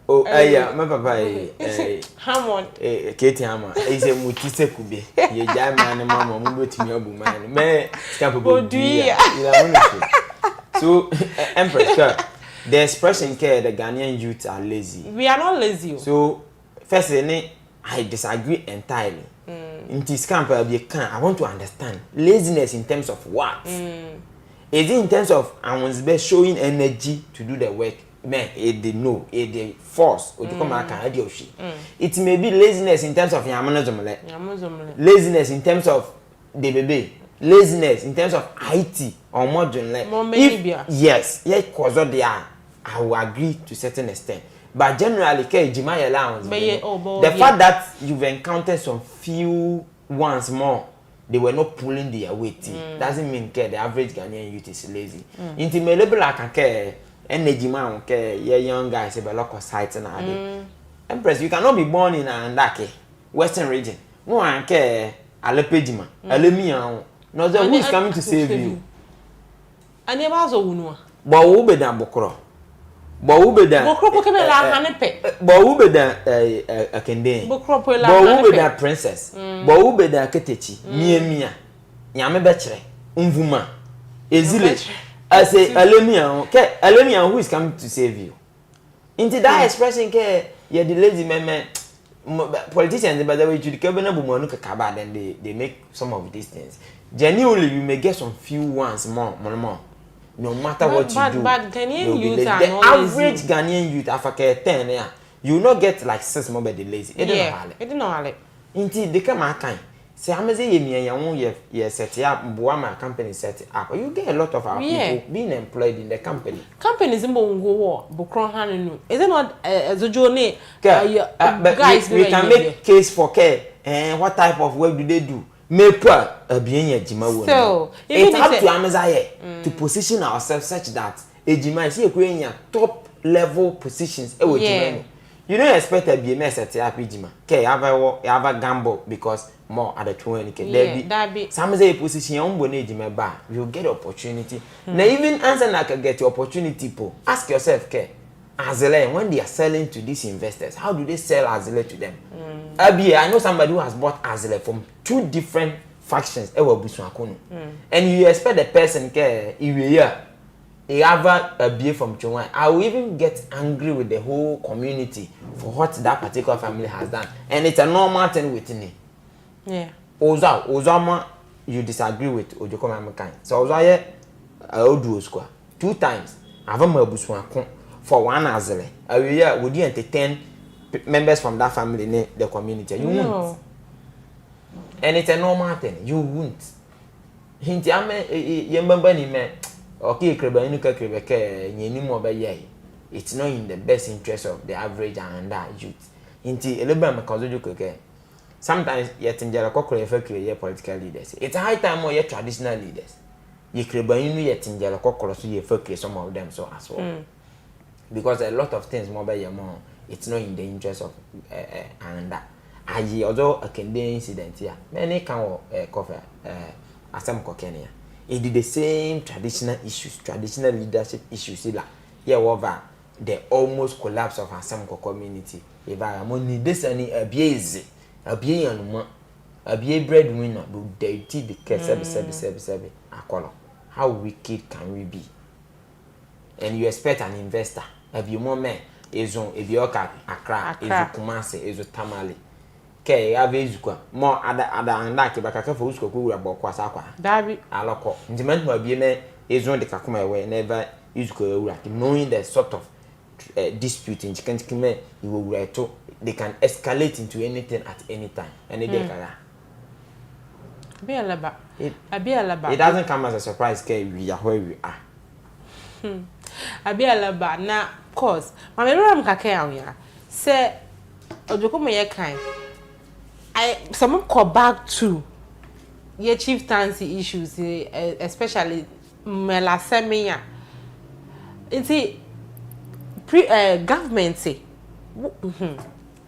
oh, yeah, my papa, Hammond, Katie Hammer, is a mutise kube. Ye jam and mamma, move to me, man. May scamper do ya. So, Empress, the expression care the Ghanaian youth are lazy. We are not lazy. So, firstly, I disagree entirely. In this camp, I want to understand laziness in terms of what? Is it in terms of I was best showing energy to do the work? Man, it no, it force or to come back and it may be laziness in terms of Yamanazomale, laziness in terms of the baby, laziness in terms of IT or modern like yes, cause of I will agree to a certain extent. But generally, Jimaya allowance. The fact that you've encountered some few once more, they were not pulling their weight. Doesn't mean the average Ghanaian youth is lazy. Intimate like a energy man, young guys, a local sites and Empress, you cannot be born in Andake, Western region. No one care Alepejima, Alemian, no, who is coming to save you. I never also know. But who be done Bokro? But who be done? Bokro Pokemon Hanepe. But who be done a Kende? Bokro Pola. But who be done princess? But who be done Ketechi? Mia. Yame Betchere. Umvuma. Ezile. I say, Alemian, who is coming to save you? Into that expression, you're the lazy man. Politicians, by the way, to the cabinet, then they make some of these things. Genuinely, you may get some few ones more. No matter what you do. But Ghanaian youth are the not average lazy. Ghanaian youth, Africa 10, yeah, you will not get like 6 more by the lazy. It don't know. Indeed, they come out kind. Say, I'm a say, you set up, Buama company set it up. You get a lot of our people being employed in the company. Companies in Bongo, Bokron Hanu. Is it not as a journey? But guys, we can make case for care. And what type of work do they do? Make a being a Jima. So, it's up to Amazon to position ourselves such that a Jima is here top level positions. You don't expect a BMS at the Jima. Okay, you have a gamble because more at the 20. Some say position on Bonne bar, you'll get opportunity. Now, even answer like I get opportunity, ask yourself, Azele, when they are selling to these investors, how do they sell Azele to them? I know somebody who has bought Azele from 2 different factions. And you expect the person he have a beer from Chongwai. I will even get angry with the whole community for what that particular family has done. And it's a normal thing within it. Yeah. Ozama, you disagree with Ojokoma Mekan. So Ozaye, I do square 2 times. I've a mabuswan for 1 Azele. Would you entertain members from that family in the community? You won't. And it's a normal thing. You won't. Hint, you remember me. Okay, it's not in the best interest of the average and that youth. Sometimes yet in Jalaco political leaders. It's a high time more yet traditional leaders. You yet in Jalaco so you some of them so as well. Because a lot of things more by your mom, it's not in the interest of and that. Although a Canadian incident here, many can cover Assam Kokenia. It did the same traditional issues, traditional leadership issues. Here over the almost collapse of Assam community. If I am only this any abuse, a breadwinner, but they did the case a color. How wicked can we be? And you expect an investor, if you moment is on if you Accra, is Kumasi, is Tamale. Okay, I have more other and that if I can for who about Kwasakwa. Darby, Aloko. Intimate will be a is on the Kakuma way, never use go knowing the sort of dispute in Chicken Kime, you will write to they can escalate into anything at any time. Any day. Be a laba. It doesn't come as a surprise, we are where we are. Be a laba. Now, of course, my memory kake say Ojoko me kind. Someone call back to your chieftaincy issues, especially melasemia. It's government say,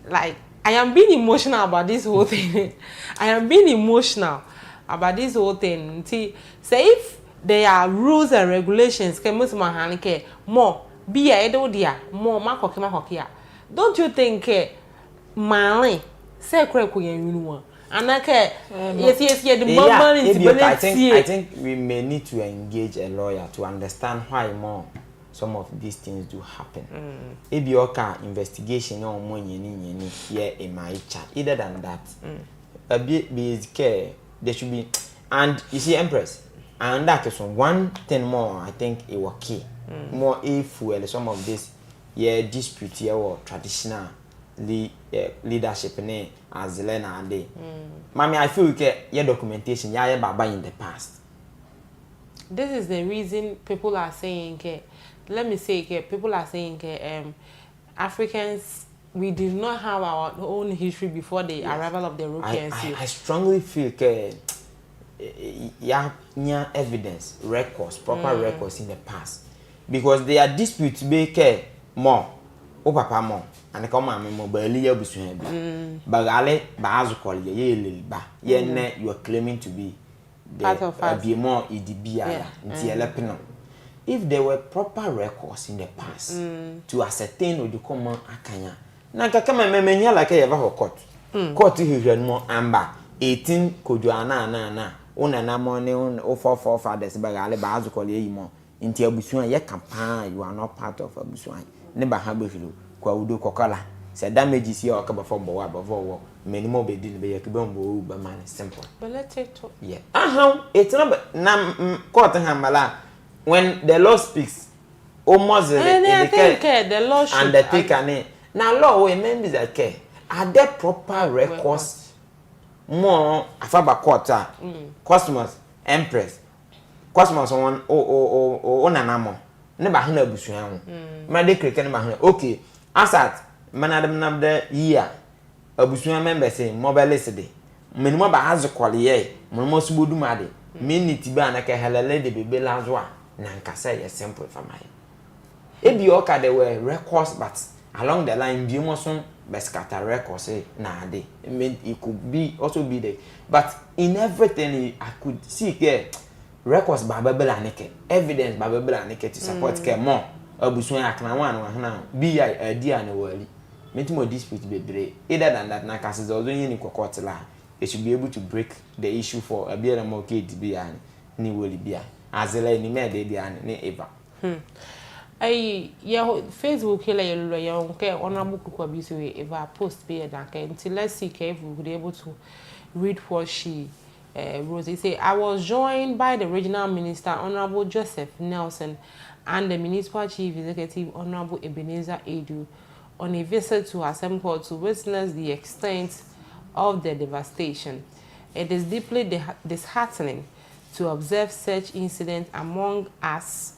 like I am being emotional about this whole thing. I am being emotional about this whole thing. See, say if there are rules and regulations, more be a dear, more makokia. Don't you think Mali say you and yes, the moment I think we may need to engage a lawyer to understand why more some of these things do happen. If you can investigation on money in my chat, either than that, a bit care there should be, and you see, Empress, and that is one thing more. I think it was key more if we some of this dispute here or traditional leadership as Zelena and day. Mommy, I feel your documentation baba in the past. This is the reason people are saying let me say people are saying Africans, we did not have our own history before the arrival of the Europeans. I strongly feel evidence, records, proper records in the past. Because there are disputes more. Papa more. And the common more barely able to have. But Ale Bazukol, you are claiming to be part of us. Be more EDB until if there were proper records in the past to ascertain what the common akanya. Nanka kama memenya like a ever court. Court here more amber 18 kojuana na una na money on 44 fathers bagale Bazukol ye more. Inti abusuan ye campaign, you are not part of abusuan. Never have you. Udo kokala say damages here or before bow above many more be deal be yakibombo ba man simple. But let's take talk. Yeah. It's not na court hamala when the law speaks almost the law should undertake now law we members that care are there proper records more afaba court customers empress customers on nanamo never hana abusuan ma de kreke ne ma hana okay asat manadam nam the year abusuan members say mobile de menimo ba azukole ye menimo subodu made minute ba na ka helele de bebe lazo a na nkasa ye simple for my ebi oka there were records but along the line bi mo so be scatter records na ade it could be also be there but in everything I could see here records bababela neke evidence bababela neke to support care more abusuan akna wan na bi adi an wali metimo dispute bebre either than that na cases also yin court la they should be able to break the issue for a beer more kid bi an ni wali bia azela ni me de an ni eva Facebook here honorable Kuku Abisi Eva post be that until let's see if we would be able to read what she wrote. He say I was joined by the regional minister Honorable Joseph Nelson and the municipal chief executive Honorable Ebenezer Edu on a visit to Assemble to witness the extent of the devastation. It is deeply disheartening to observe such incidents among us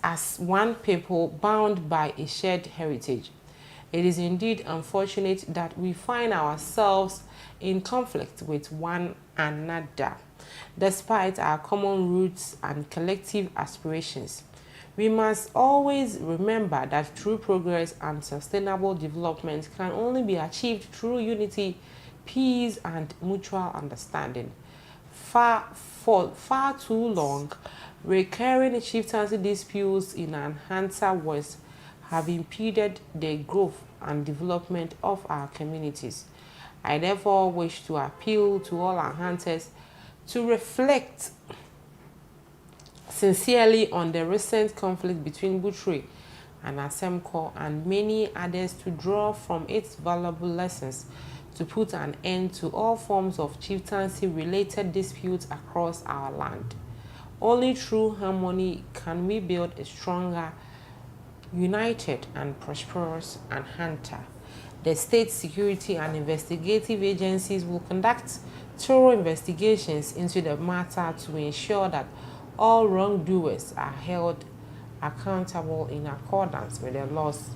as one people bound by a shared heritage. It is indeed unfortunate that we find ourselves in conflict with one another, despite our common roots and collective aspirations. We must always remember that true progress and sustainable development can only be achieved through unity, peace, and mutual understanding. For far too long, recurring chieftaincy disputes in Anhanta West have impeded the growth and development of our communities. I therefore wish to appeal to all Anhantas to reflect sincerely on the recent conflict between Butri and Asemko and many others to draw from its valuable lessons to put an end to all forms of chieftaincy-related disputes across our land. Only through harmony can we build a stronger, united and prosperous Anhanta. The state security and investigative agencies will conduct thorough investigations into the matter to ensure that all wrongdoers are held accountable in accordance with the laws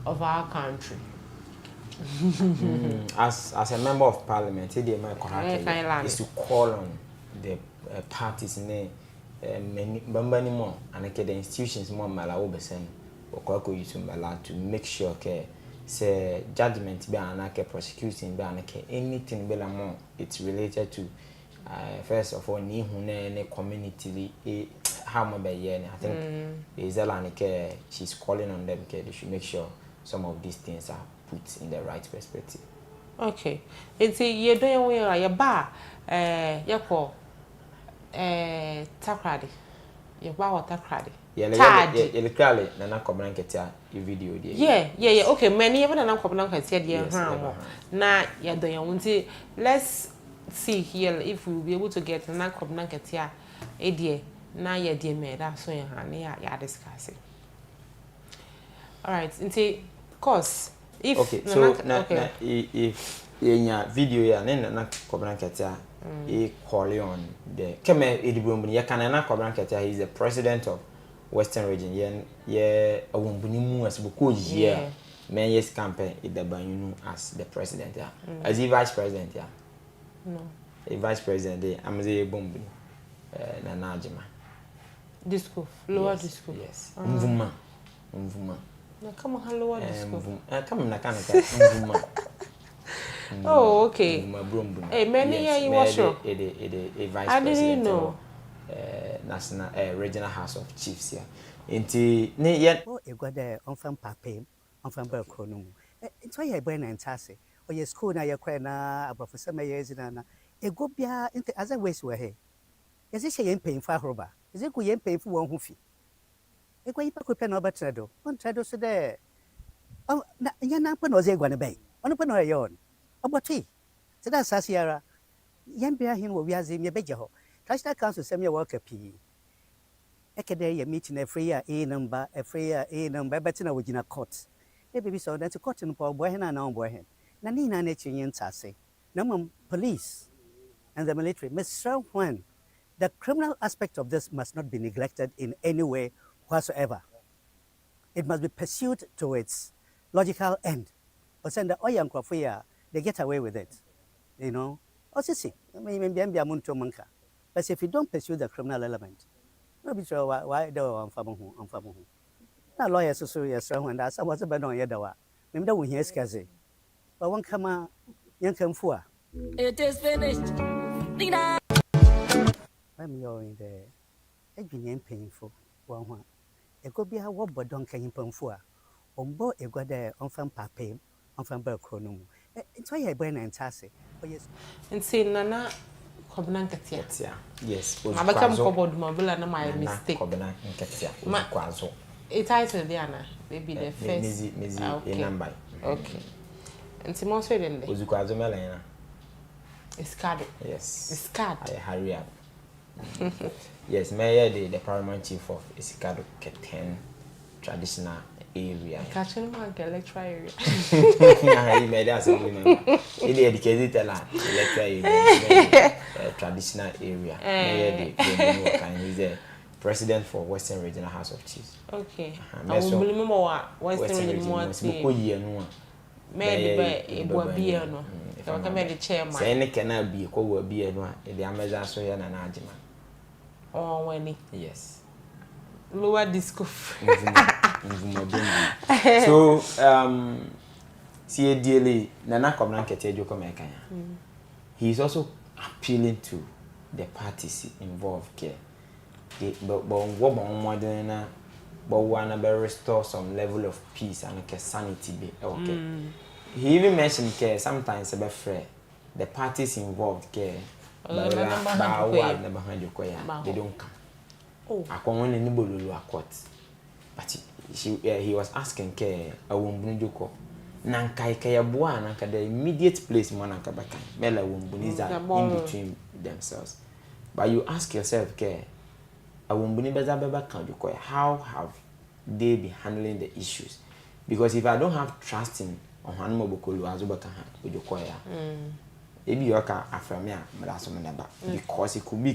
of our country. As a member of parliament, it is to call on the parties in many more and the institutions more malawobesen or to make sure that say judgment be anake prosecuting be anake anything be more it's related to first of all ni hune community how much by year I think is Elanike she's calling on them they should make sure some of these things are put in the right perspective. Okay. It's you don't wear your bar yako takradi. Your bar takradi. Yeah, clearly nana kobranketia video there. Yeah. Okay, many even nana kobranketia there. Na ya don't you want to let's see here if we will be able to get nana kobranketia idea na ya dear me that so ya discuss it. All right, into course if okay, so if in video ya nana kobranketia call on the keme edibombu ya kanana kobranketia he is the president of Western region a wombunimu as buko year man yes campaign in the banyunu as the president as the vice president no a vice president I'm the bomb na najima disco lower disco yes mvuma na kama lower disco kama na kana mvuma oh okay hey many yes, you was sure a vice I president didn't know national regional house of chiefs here inti ne yet egwada onfam papem onfam ba krono nto ye boy na ntase o ye school na ye kwa na abrofo me ye zina na ego bia nti as a waste we he ye se ye mpemfa horoba ye se ku ye mpemfu won hu fi ego yipa ko pe na obetre do on tredo so de na nya na pe no ze egwa ne bai on pe no ye on oboti se da sasiara ye bia hin wo wiaze me beje ho National Council send me a worker P. Ekede ye meeting a free A number, but na wujina court. The baby saw that to court in Paul boy and on boy hen. Nanina nature yen tase. No police and the military must show when the criminal aspect of this must not be neglected in any way whatsoever. It must be pursued to its logical end. But send the oyan crofia, they get away with it. You know? Also see, maybe amunto manka. But if you don't pursue the criminal element, nobody sure why do on famu. Now lawyers so yes, when that's what's about on yadawa. Maybe that we hear scazy. But one come young come for. It is finished. I'm in the edging painful one. A go be a what but don't can pump for. On board a go there on fam papem, on fam bercronum. It's why I burn and tassy. Oh yes. And say nana Kobranketia. Yes. I become cobbled mobile and my mistake. Kobranketia. A title Diana, maybe the first. Okay. Number. Okay. And Simon said in there. Uzukwazo Melena. It's card. Yes. It's card. I hurry up. Yes, Mayor the paramount chief of Isikado Keten traditional area. Catching my electoral area. He made us a woman. He educated a lot. Electoral area. Traditional area. Mayor he's the president for Western Regional House of Chiefs. Okay. I will remember what Western Regional Chiefs. Maybe a boy beer no. So I can be the chairman. Say any cannot be a co beer no. The Amazon so yan an argument. Oh, when yes. Lower disco. So, see, dearly, Nana Kobranketia Joko Mekanya. He is also appealing to the parties involved here. But what more than but wanna restore some level of peace and sanity. Okay. He even mentioned care sometimes about the parties involved care. They don't come. Oh, I can't win anybody to court. But he was asking care a woman joko. Nankai kaya bua nanka the immediate place manaka bakan. Mela wombuniza in between themselves. But you ask yourself care a wombuni beza beba kan joko. How have they been handling the issues? Because if I don't have trust in on Hanmo Bokolo Azubaka joko ya. ebi yoka aframe a mraso meneba because it could be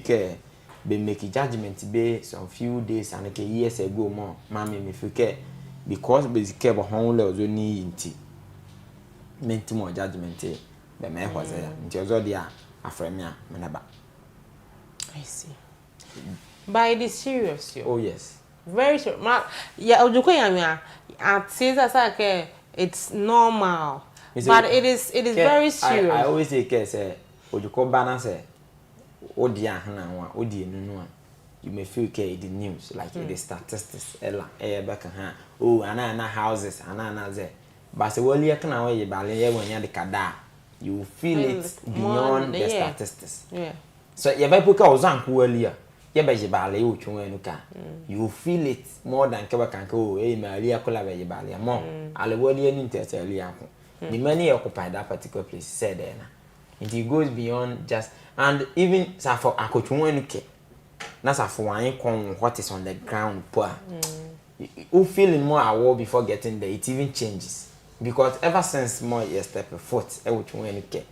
be make a judgment be some few days and like years ago more mommy me feel because basically but hon le ozo ni inti meant more judgment be me was nti ozo dia aframe a meneba. I see. But it is serious, yo. Oh yes. Very serious. Yeah, ojuko yamia. At says like it's normal. But it is very serious. I always say ojuko bana say odi ahana wa odi enunu a you may feel the news like the statistics ela back ha oh ana houses ana ze but say wali ekna wa ye bale ye wanya de kada you feel it beyond the statistics. Yeah. So ye ba poka ozanku wali a ye ba ye bale o twon anu ka you feel it more than keba kan ka oh e mali akola ba ye bale more ale wali anu ntesali ako the money occupy that particular place said there na it goes beyond just and even for akotwon anu ke na for wan kon what is on the ground poor you feeling more aware before getting there it even changes because ever since more you step foot e wotwon anu ke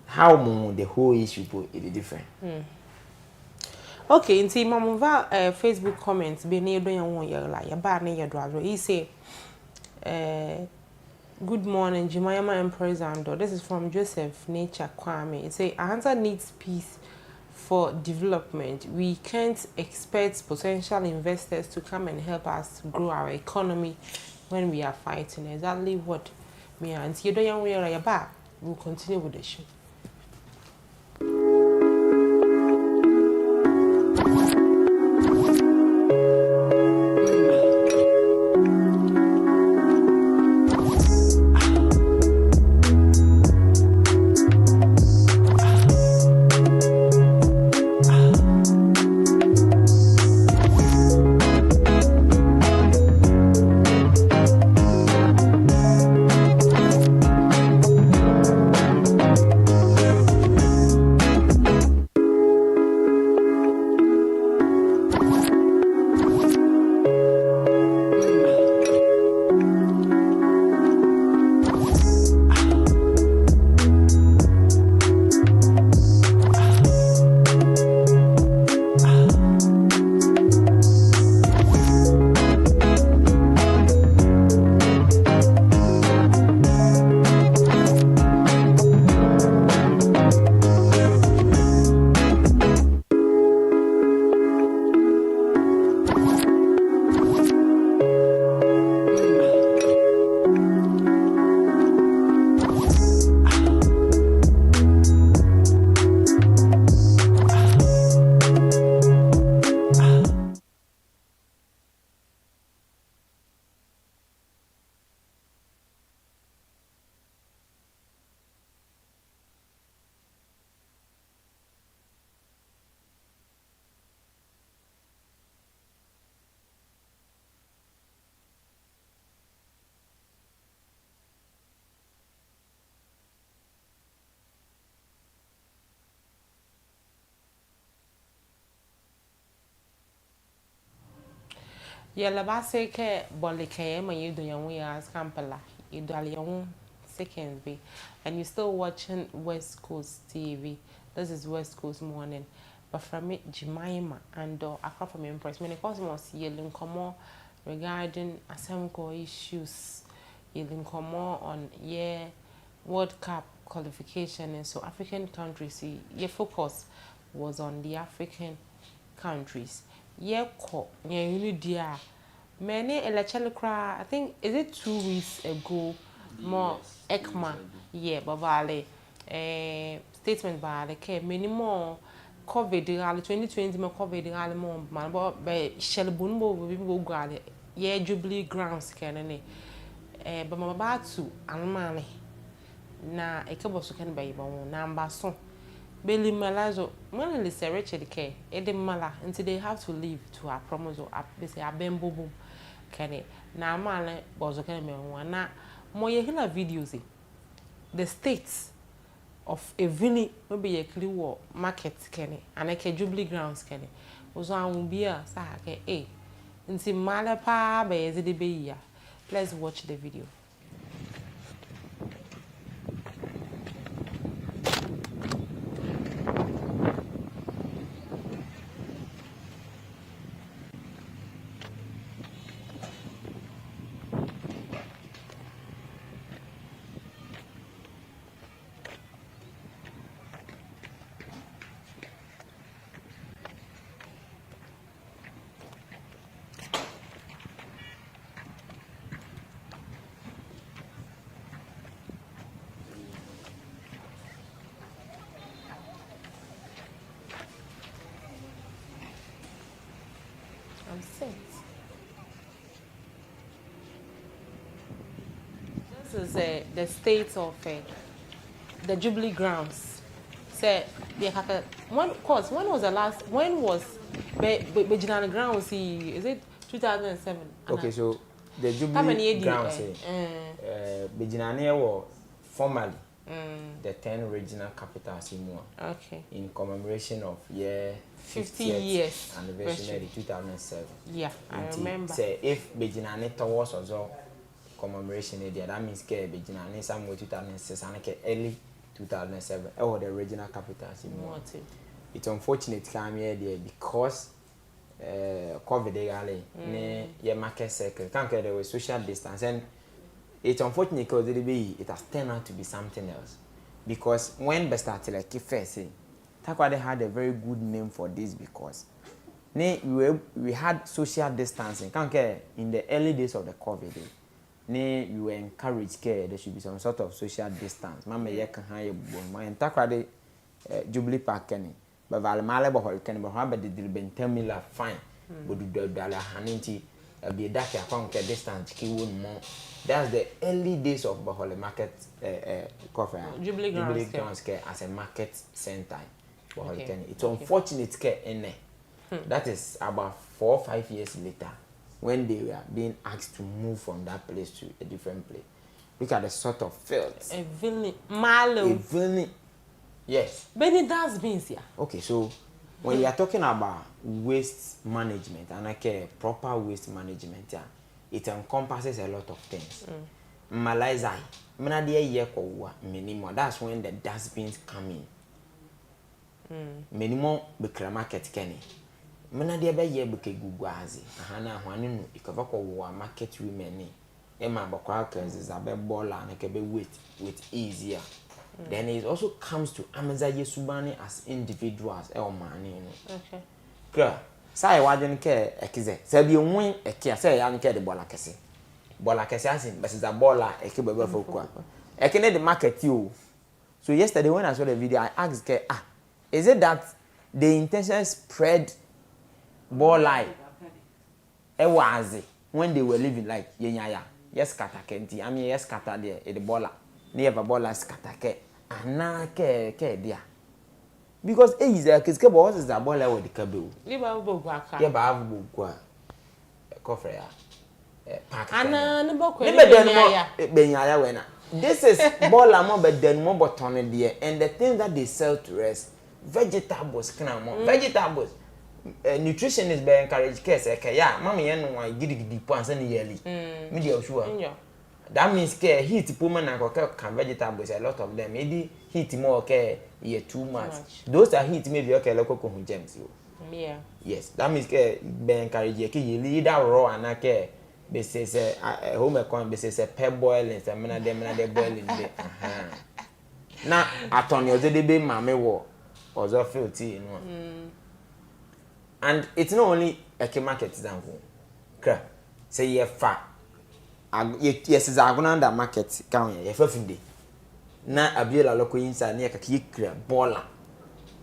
how the whole issue is different. Okay, in Mamova Facebook comments be near doing one year like a bar near driver. He say good morning, Jemima Empress and this is from Joseph Nature Kwame. It say Ahanta needs peace for development. We can't expect potential investors to come and help us grow our economy when we are fighting. Exactly what me and you don't wear your back. We'll continue with the show. Yella base ke bolike ma you do yan we as kampala you do alion seconds be and you still watching West Coast TV. This is West Coast Morning. But from it Jemima and apart from Empress when it cosmos yelling come regarding asemco issues yelling come on World Cup qualification and so African countries your focus was on the African countries. Dear. Many electoral cry, I think, is it 2 weeks ago? More ECMA, yeah, Bavale, statement by the care, many more COVID, 2020, more COVID, more, man, but Shell Bumbo will be go, yeah, Jubilee grounds, can but my about to, and money. Na a couple of can buy one number so. Billy Malazo, when they say Richard K, Edim Mala, until they have to leave to our promoso up, they say a bamboo boom. Can it now? Man, was okay, me one na more hila videos. The states of a village, maybe a clear market, Kenny, and a Jubilee grounds, Kenny, was on be a sake, eh? Until Malapa, by the bay. Let's watch the video. I'm set. This is the state of the Jubilee grounds. Say when was the last? When was Bejinani grounds? Is it 2007? Okay, so the Jubilee grounds Bejinani were formally the 10 regional capitals in one. Okay. In commemoration of 50 years anniversary 2007. Yeah, I remember. Say if Bejinani towards also commemoration there, that means ke Bejinani somewhere 2006 and early 2007 or the regional capitals in one. It's unfortunate come here there because COVID ne market circle can't there was social distance, and it's unfortunate because it has turned out to be something else. Because when they started like first Takwade had a very good name for this because we had social distancing. Can't care in the early days of the COVID. We were encouraged there should be some sort of social distance. Mama ye can hire bon. And Takwade Jubilee Park kenny. But Valmale Bohol can be have the Dilbentemila fine. But do dollar haninti be that a distance ki won more. That's the early days of Bahole Market coffee. Jubilee Grounds as a market center. Okay. It's unfortunate in there. That is about 4 or 5 years later when they were being asked to move from that place to a different place. Look at the sort of fields. A villain. Malo. A villain. Yes. Benny does means here. Okay, so when you are talking about waste management and proper waste management, it encompasses a lot of things. Malaysia, minimum. That's when the dustbins come in. Minimum bekra market kenny. Menadi ebe ye beke guguazi. Ahana hwani no ikavako wa market women ni. Ema bakwa kenzi zabe bola na kebe with easier. Then it also comes to Amaza Yesubani as individuals. Okay. Girl, say wajen ke ekize. Sabi win ekia say yan ke the bola kese. Bola kese asin, but it's a bola eki bebe fokwa. Ekene the market you. So yesterday when I saw the video, I asked ke is it that the intention spread bola ewazi when they were living like yenyaya? Yes kata kenti. I mean yes kata there the bola. Never bola skata ana ke dia. Because is a kiske boss is a bola with the cable. Liba bogwaka. Yeah, ba bogwa. Coffee park. Ana ne bokwe. Benyaya wena. This is bola mo be den mo botone there, and the things that they sell to us, vegetables kana mo. Vegetables nutritionists be encourage case yeah, mama yen no gidi po ansa ne yearly. Me dey sure. That means ke heat po man can vegetables a lot of them. Maybe heat more ke too much. Those are heat maybe okay local gems. Yeah. Yes, that means ke be encourage ke either raw and ke be say home econ be say pep boiling say me na dey boiling dey. Na atonyo de be mame wo ozo filthy no. And it's not only a market example. Kra say ye fa yes is agonanda market kan ye fafinde na abiela loko insa na ka kira bola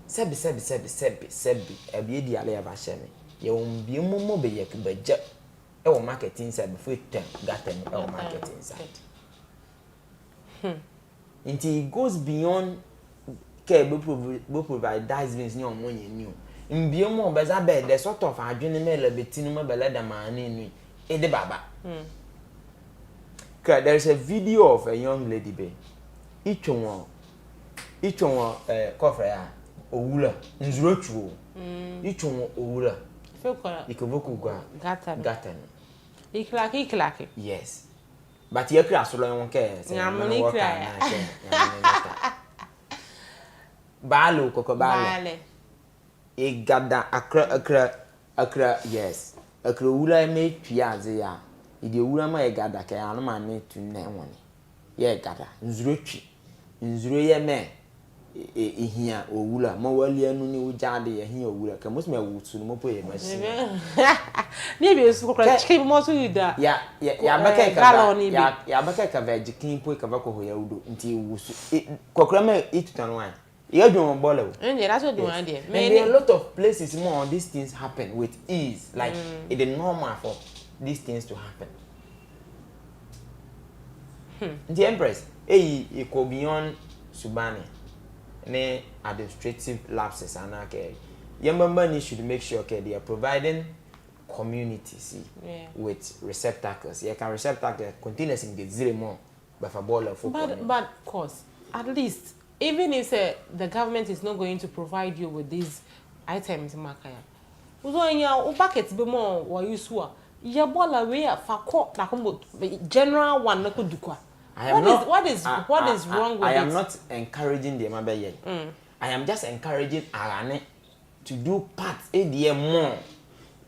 sebi abie di ale ba sheme ye ombie momo be ye kbaja e wo market insa before 10 gaten e wo market inside. It goes beyond care be provide dustbins ni omonye ni o mbie mo be za be the sort of adwene me labetinu me be leda maani ni e de baba. There is a video of a young lady be. Each one coffee owula nzurochu. Each one owula. Fekwa. Ikoboku gwa. Gatan. Iklaki. Yes. But you kra so lo won ke say Balo koko balo. E gada akra yes. Akra owula me twiaze ya. Idi owura ma egada ke anu ma ne tu na woni ye gada nzuro ye me ehia owura ma wali anu ni ujade ye hia owura ka mosme wutu no mopo ye machine ni be su kokra chicken mo so yuda ya baka ka veg clean po ka bako ho ya udo nti wusu kokra ma itutan wan You do on ball. And that's what do I do. And there are a lot of places more these things happen with ease. Like it is normal for these things to happen. The Empress, it could be on Subani, ne administrative lapses and okay. Your member should make sure okay they are providing communities with receptacles. You can receptacle containers in the zero more, but for ball of but of course, at least even if the government is not going to provide you with these items, Makaya, uzo nya bucket be more wa yusu a ya ball away for court like general one na kodukwa. What is wrong with it? I am not encouraging the member yet. I am just encouraging Arane to do parts ADM more.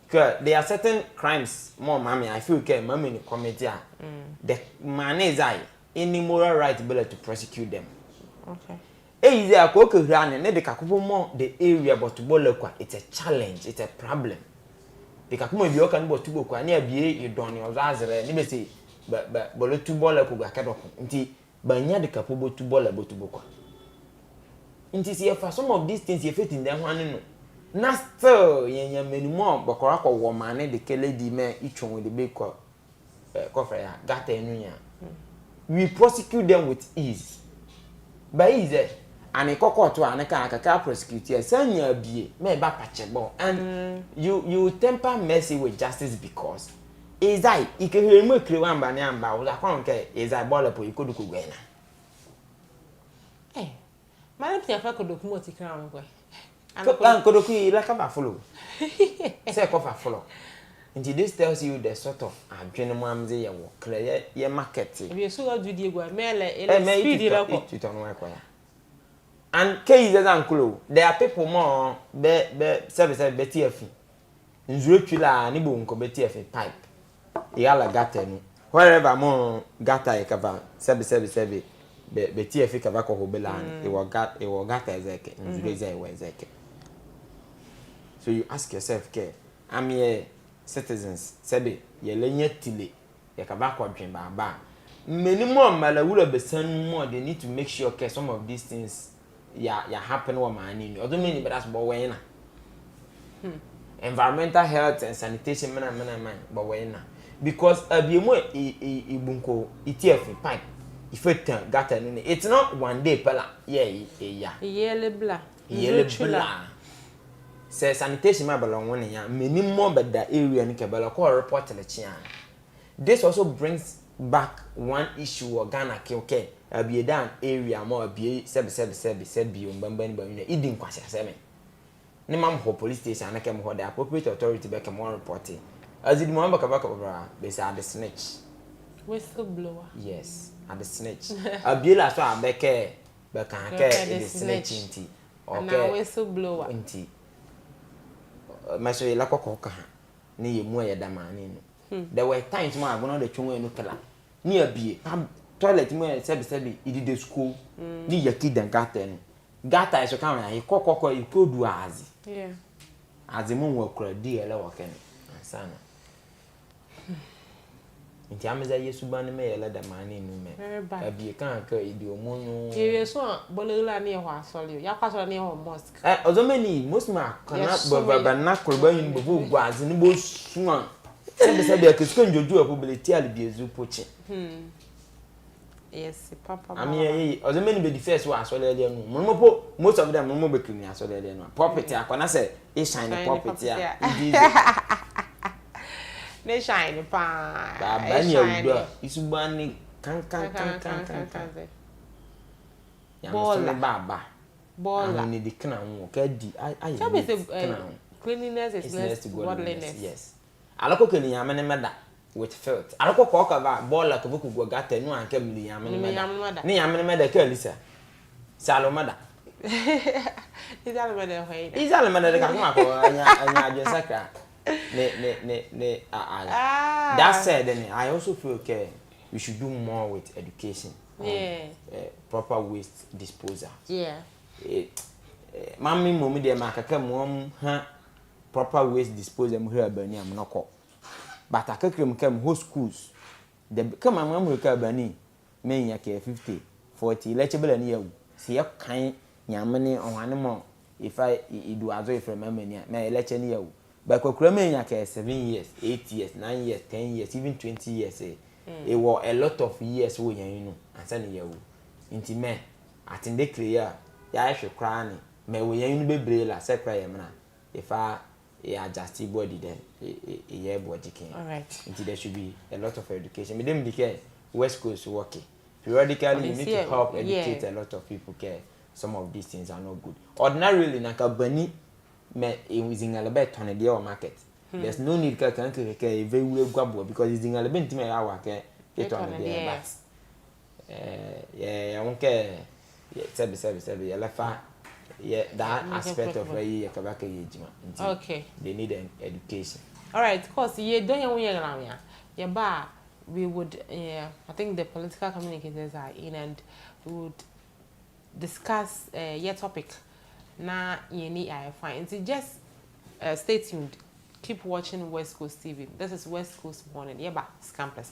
Because there are certain crimes more, mommy. I feel okay, mommy in the committee. The man is any moral right to prosecute them. Okay. Is there a cook running? They kakubo more the area, but to bolokwa. It's a challenge. It's a problem. The kakumo you can go to go kwa near be you don't your zazere. Nibe say but bolo to bola ko ga kadoko. Nti banya de kapobo to bola bo to bokwa. Nti see for some of these things you fit in them one no. Na still yen menimo bokora ko wo mane de kele di me itwon with the big ko ya gata enu ya. We prosecute them with ease. By ease and a cocoa to an aka prosecute ya sanya bie me ba pachebo and you temper mercy with justice because is I ikehwe mu krewan ba ne amba wo akon ke is I ball up ikoduko gwena Madam Tiafa kodoku mo ti kran ko and kodoku like a follow say ko fa follow. And this tells you the sort of adrenaline amze ye wo clear ye market. We so do die gwa mele speed la and K is uncle. There are people more be service BTF. Nzuro twila ni bo nko BTF pipe. Yala gata no. Wherever more gata e cover service BTF cover ko hobelan. E wo gata ezeke. Nzuro ezeke. So you ask yourself, okay, I'm here citizens sebe ye lenye tile ye ka ba kwadwen ba minimum malawura besan more they need to make sure okay some of these things ya happen wa mani odo many but that's but when environmental health and sanitation man but when because abiemu ibunko etf pipe ifetan gata no it's not one day pala yele bla say sanitation ma balon won ya minimum beda area ni ke bala ko report le chia. This also brings back one issue of Ghana okay abiedan area mo abie sebi mbamba ni ba ni idin kwase aseme ni mam ho police station na kem ho the appropriate authority be kem reporting as it mo baka bra they say the snitch whistleblower. Yes, at the snitch abie la so abeke be kan ke the snitch nti okay na whistleblower nti maso yela kokoka ni yemu ya damani no there were times ma agono de twon enu kala ni abie toilet mo sebi idi de school ni yakida gata no gata iso kan ya kokoko ikodu azi azi mo nwakura di ele woken asana nti ameza yesu ban me yela damani no me abie kan ka idi omunu yeso bolela ni ho asole ya kwasole ni ho mosque ozomeni most ma kana baba na kurba yin bobo gwazi ni bo suan sebi akesiko njoju ability alibiezu pochi yes papa ami ozomeni be the first wa asole ele no mo most of them mo be clean asole ele no property akona say e shine property a ne shine pa baba ni awudo isubani kan ya mo baba bola ni dikna won ka di ayi cleanliness is next to godliness. Yes alako ke ni yamene meda with filth alako ko ka ba bola ka buku go gata nu anka mi yamene meda ni yamene meda ka lisa salo meda izalo meda hoida izalo meda ka kuma ko anya aje saka ne that said then I also feel okay we should do more with education proper waste disposal mami momi de makaka mom ha proper waste disposal mu here bani am noko but akakrem kam ho schools the come am mu ka bani men ya ke 50 40 lecture bela ni yawu se ya kan nyamene ohane mo if I do azo if remember me lecture ni yawo but kokura me nya ka 7 years 8 years 9 years 10 years even 20 years it was a lot of years wo yan you know ansa ni yawo nti me atinde clear ya hwe kra ni me wo yan you bebre la se kra ye mna if I adjust body then a body can. All right. Until there should be a lot of education. Me dem declare West Coast working. Periodically, you need to help educate a lot of people. Care some of these things are not good. Ordinarily, nakabani me is in Alabama on a deal market. There's no need to very well grab because it's in Alabama to me our care get on the deal. Yeah, I won't care. Sebi, yeah, that aspect of okay. They need an education. All right, of course, you don't know yeah, but we would, I think the political communicators are in and we would discuss your topic. Now, you need I find. So just stay tuned. Keep watching West Coast TV. This is West Coast Morning. Yeah, but scamper.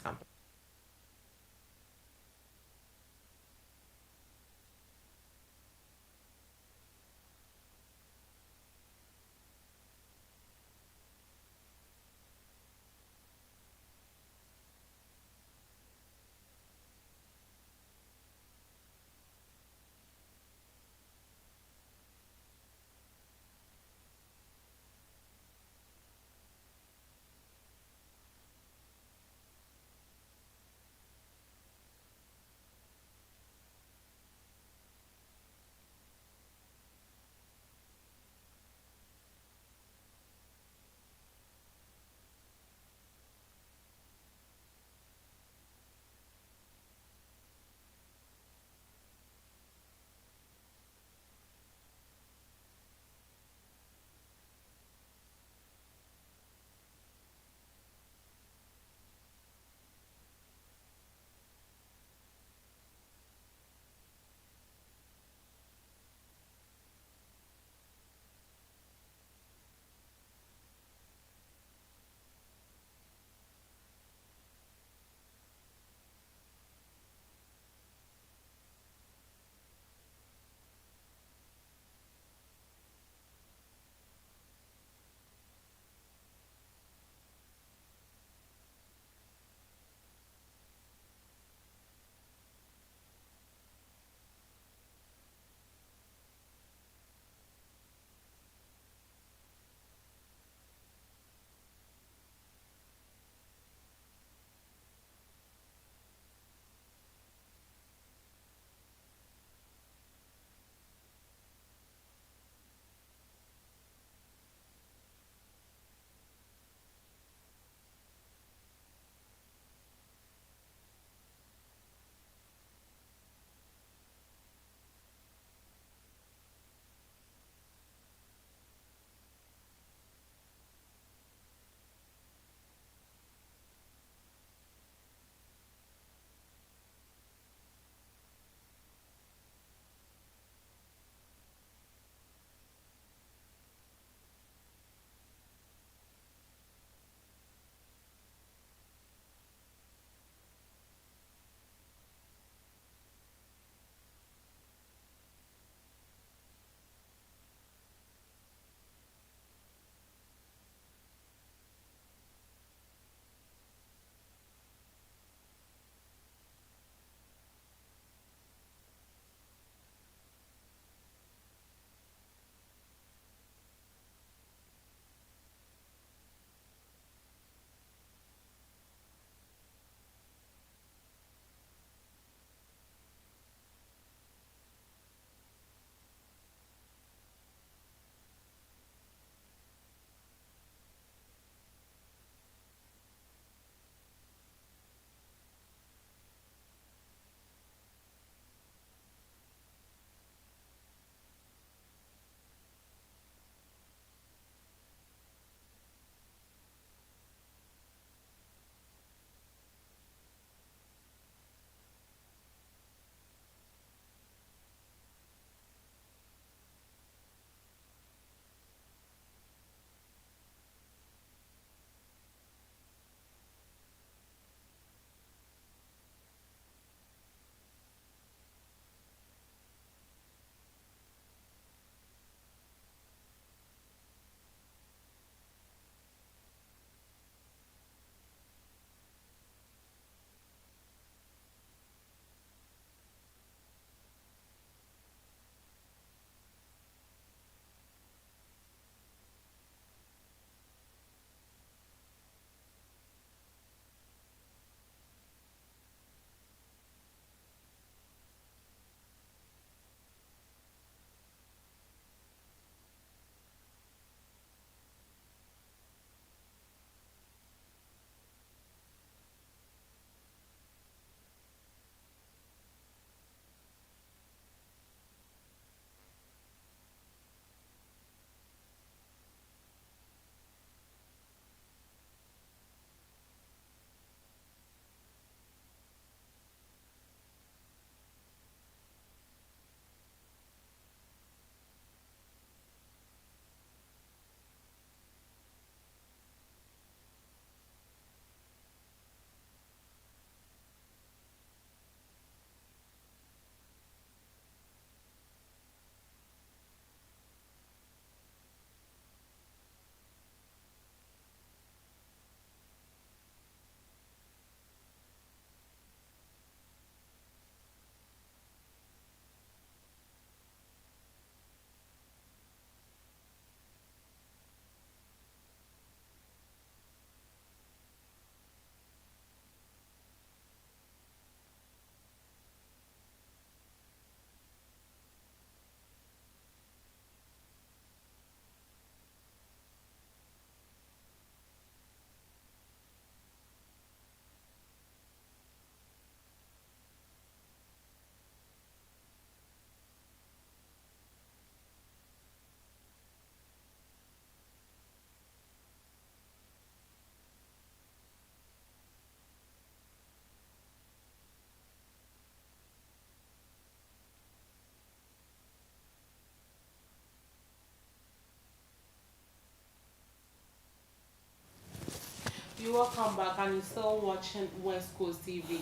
You welcome back and you're still watching West Coast TV.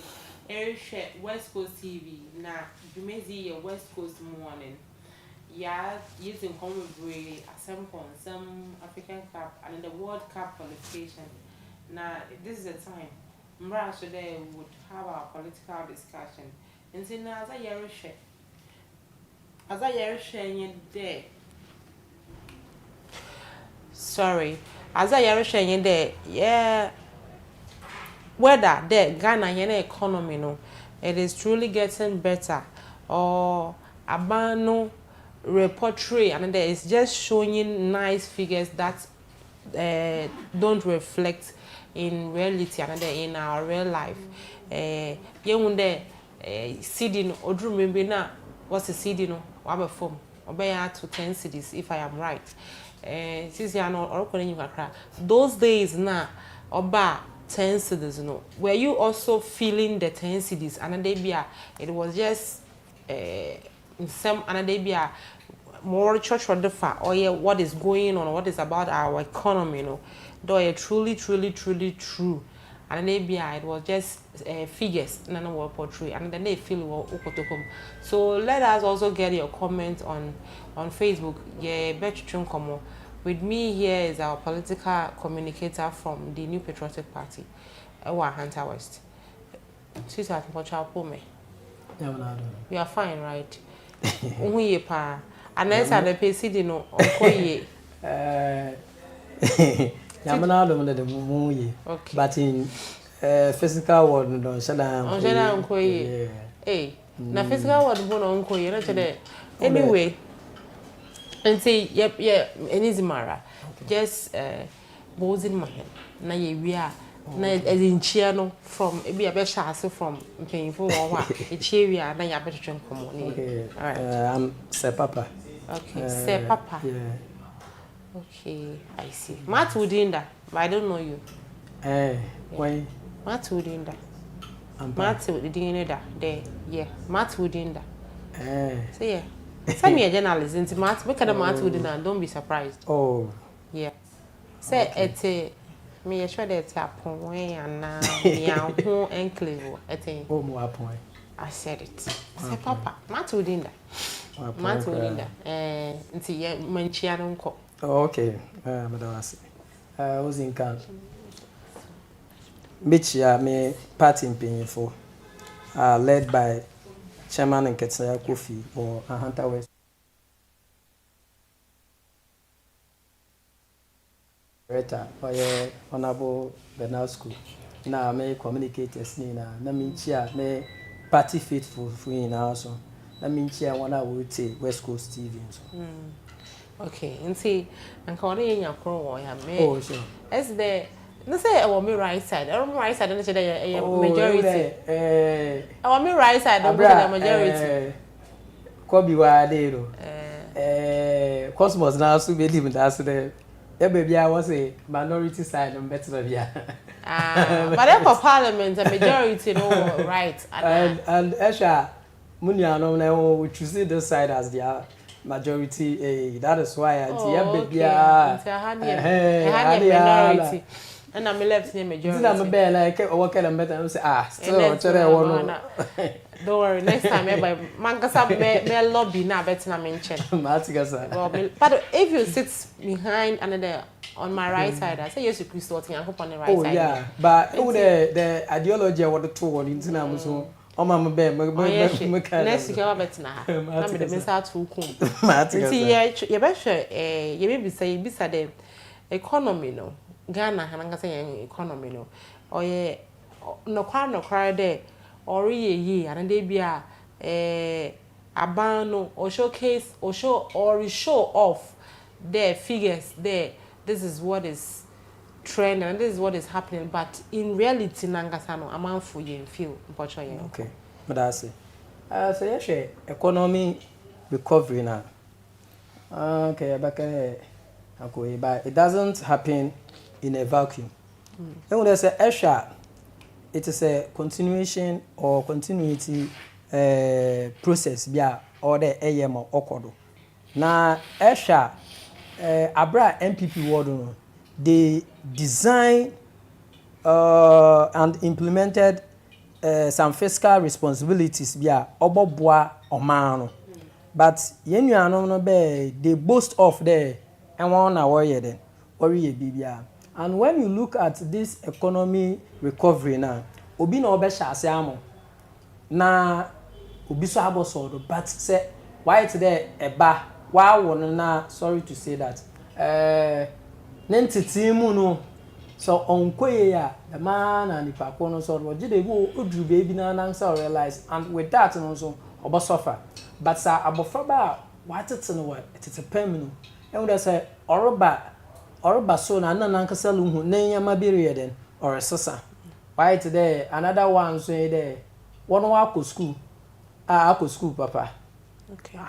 Eric West Coast TV. Now, you may see your West Coast Morning. Yeah, using home brewery at some African Cup and the World Cup qualification. Now, this is the time. Mra today would have our political discussion. And so now, as I share there. Sorry, as I share there, yeah. Whether the Ghana economy no, it is truly getting better, or abano reportray and there is just showing nice figures that don't reflect in reality and in our real life. Yeunde CD no odru maybe na what's the CD no wabe form obeya to 10 cities if I am right. Since you are not or those days na oba 10 cities, you know. Were you also feeling the 10 cities? And it was just some and more church or differ or yeah, what is going on, what is about our economy, you know. Though it truly true. And it was just figures, none were portray, and then they feel so let us also get your comment on Facebook. Yeah, bet with me here is our political communicator from the New Patriotic Party, Hunter West. Sister, you are fine, right? And then I pay CD no okay. But in physical world, no, hey, na physical world, no, anyway. And say, yep, Enizimara. Just bows in my head. Na we are as in Chiano from maybe a better from paying for a cheeria, na ya better drink come on. Okay, I'm Sir Papa. Okay, Sir Papa. Yeah. Okay, I see. Matt Woodinda, but I don't know you. Why? Matt Woodinda. Matt Woodinda, there, yeah. Matt Woodinda. So, yeah. Send me a journalist into Matt. Look at the Matt Woodinda, don't be surprised. Oh. Yeah. Say, it's me sure that a point and now, who enclave at a more point. I said it. Say, Papa, Matt Woodinda. Matt Woodinda. Until ye Manchiano. Oh, okay. Madam, I was in camp. Which me party in Pinfo, led by Chairman and Ketsaya Kofi or Hunter West. Director, or Honorable Bernard School. Now, may communicators, Nina, Naminchia, may party faithful for in house. Naminchia, one I would say West Coast TV. Okay, and see, and calling in your crow, I am. Oh, sure. As the no say I want me right side. I want me right side. I don't say the majority. I want me right side. I don't say the majority. Kobe wa dey Cosmos now so be live that say e baby I was a minority side on better there. But then for parliament a majority no right. And Esha Munya no we choose this side as their majority. That is why baby minority. And I'm left in majority. I'm a bear like what kind of better say still don't worry, next time by Mankasa me lobby now better na mention. But if you sit behind another on my right side, I say yes you Christ what on the right side. Oh yeah, but the ideology what the two one into na so o ma me next you can better na. Na me the mensa to come. See you be sure you be say the economy no. Ghana hananga say economy no. Or ye no kwa there. Or ye and they be a abano or showcase or show off their figures there. This is what is trending and this is what is happening. But in reality, Nangasano, I'm out for you feel. Okay, but I say, so yes, economy recovery now. Okay, but it doesn't happen in a vacuum. Then when there's a it is a continuation or continuity process bia or the AM or okodo. Na abra MPP ward no they design and implemented some fiscal responsibilities bia oboboa omano but yenuanom no be they boast of there and one na warrior then warrior bibia and when you look at this economy recovery now obi na obehya ase amo na obi so aboso but say why it there eba why won na sorry to say that nentiti mu no so onkoye ya the man and the pako no so wo gide go odru baby na na so realize and with that no so obo suffer but sa abofra ba watete no what it's a permanent and we say oroba so na na nkasa lu hu na nyama biriye den or sesa why today another one so there one wa ko school akọ school papa okay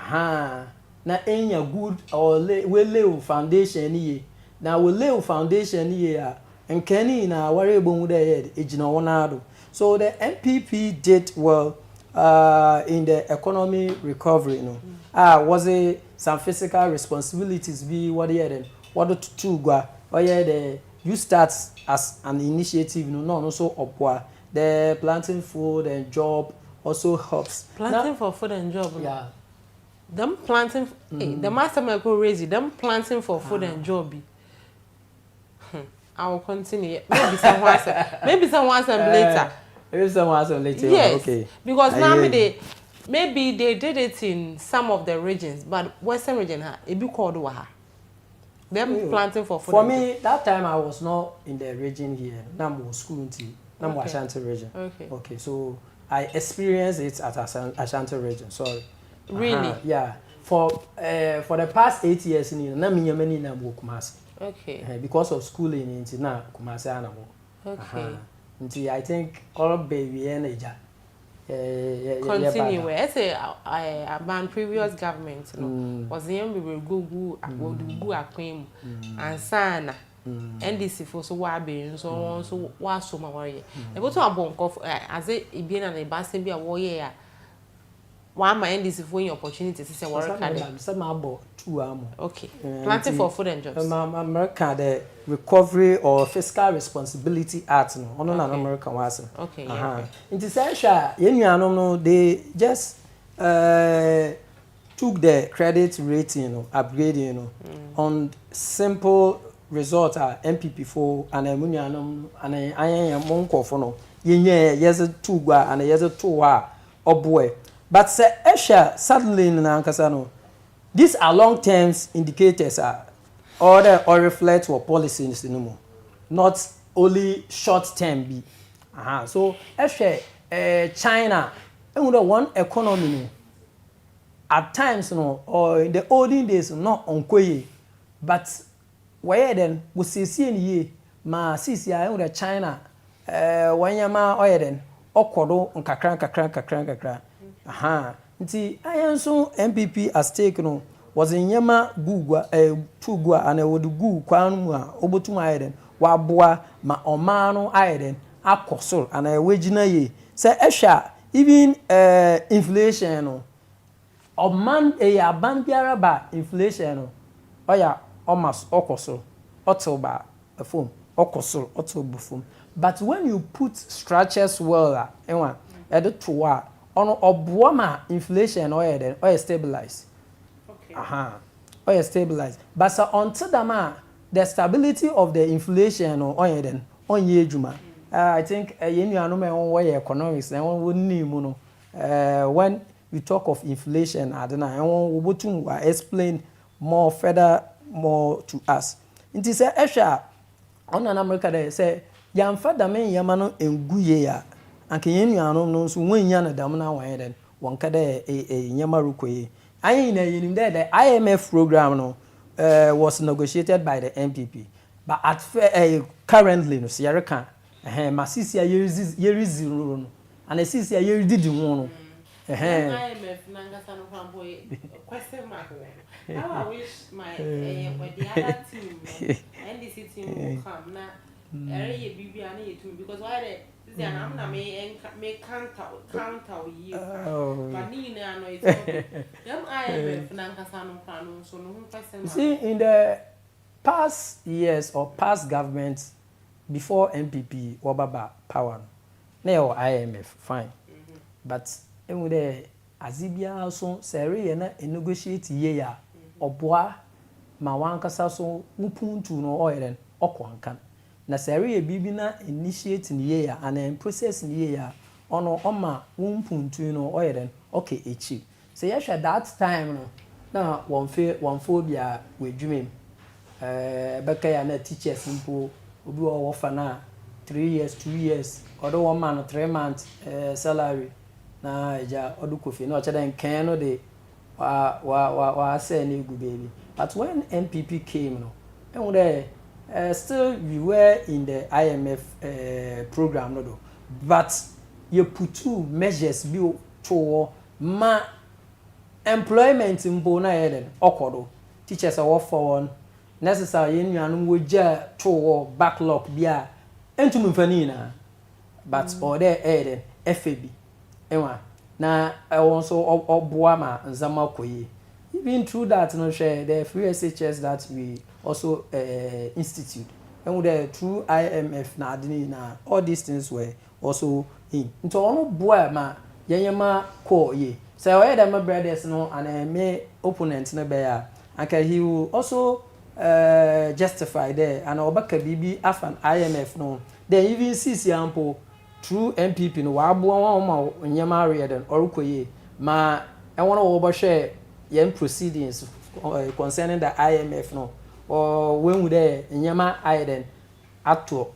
na enya good or we lay foundation ni na we lay foundation ni a nkani na ware ebomu there ejina wonado so the MPP did well in the economy recovery was it some physical responsibilities be what here what to gwa the you start as an initiative no so opwa the planting food and job also helps planting for food and job yeah them planting the master go raise them planting for food and job I will continue maybe someone later maybe someone later yes okay because now maybe they did it in some of the regions but western region it be called waha them planting for food for me that time I was not in the region here nam was school nam was Ashanti region okay so I experienced it at Ashanti region sorry really yeah for the past 8 years in na me yamani na wo Kumasi okay because of schooling in na Kumasi ana wo okay until I think all baby energy continue where say about previous government was the we go akwem and sana NDC for so wa be so wa so ma worry e go to abonko as e bi na na ba se bi a wo ye a wa ma NDC for opportunity to say work card some abo two amo okay planting for food and jobs America the recovery or fiscal responsibility act no ono na America was okay it is sure yenuanom no they just took the credit rating upgrading on simple result MPP for and emunuanom and ayen monkofo no yenye yes two gwa and yes two oboe but say esha suddenly na nkasa no these are long term indicators or reflect what policies no more not only short term be so esha China one economy no at times no or in the olden days not onkoye but where then we see ye ma sisi a China wanyama oye then okodo nkakra nti ayenso MPP as take no was nyama gugwa tugwa and would gu kwan mu a obotum aye then wa boa ma oma no aye then akosol and wegina ye say ehwa even inflation no oman aban biara ba inflation no oya almost okosol otoba afom okosol otobufom but when you put structures well enwa edo towa ono obuama inflation oya then oya stabilize okay oya stabilize but so until the stability of the inflation oya then onye ejuma I think yenuanu me won way economics and won ni mu no when we talk of inflation adena and won wobotum explain more further more to us it is esha on an America they say yamfa da men yama no enguye ya anke yenuanu no so wanya na dam na wan den wonka de nyama rukoye ayin na yenim the IMF program no was negotiated by the MPP but at currently no Sierra masisi ya yerizi no and sisi ya yerididi ho no IMF nangasa no kwa boy question mark how I wish my with the other team NDC team will come na area bibia na yetum because why the I'm na me counter you but ni na no it's okay them IMF nangasa no kwa no so no question mark see in the past years or past governments before MPP wababa power no na IMF fine but emu de azibia so sere na negotiate ye ya oboa ma wankasa so mupuntu no oyeren okwankan na sere ye bibi na initiate ni ye ya and process ni ye ya ono oma mupuntu no oyeren okay echi so yesha that time no na one phobia we dream beka ya na teachers mpo obi wo fa na 3 years 2 years odo one man 3 months salary na eja odo kofi na ocha den kan no de wa say na egu baby but when MPP came no and they still we were in the IMF program no do but you put two measures bi to ma employment mbo na eden okodo teachers are for one necessary yen nuanu wo ja to backlog bia entum mfani na but or there eden FAB enwa na won so oboa ma nzama koyi even through that no share the free SHS that we also institute and the through IMF na adini na all these things were also in nto ono boa ma yanyama ko ye so where the my brothers no and me opponent no be ya and he will also justify there and obaka bibi afan IMF no then even see ample through MPP no wa boa ma nyama reden orukoye ma e wona wo bo share yen proceedings concerning the IMF no or when we there nyama iden ato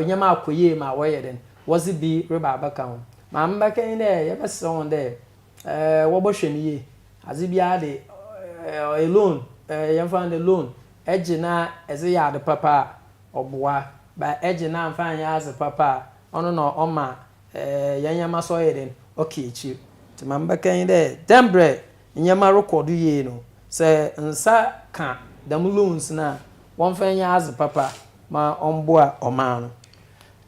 nyama akoye ma woyeden was it be reba abaka ho ma mbaka in there ye bese on there wo bo hwe niye azibia de alone yen find the loan ejina eze ya de papa oboa ba ejina mfan ya az papa ono no oma yanyama so yeden okay chi ti ma mbaka in there dembre nyama record ye no se nsa ka dam loans na won fa nya az papa ma omboa oma no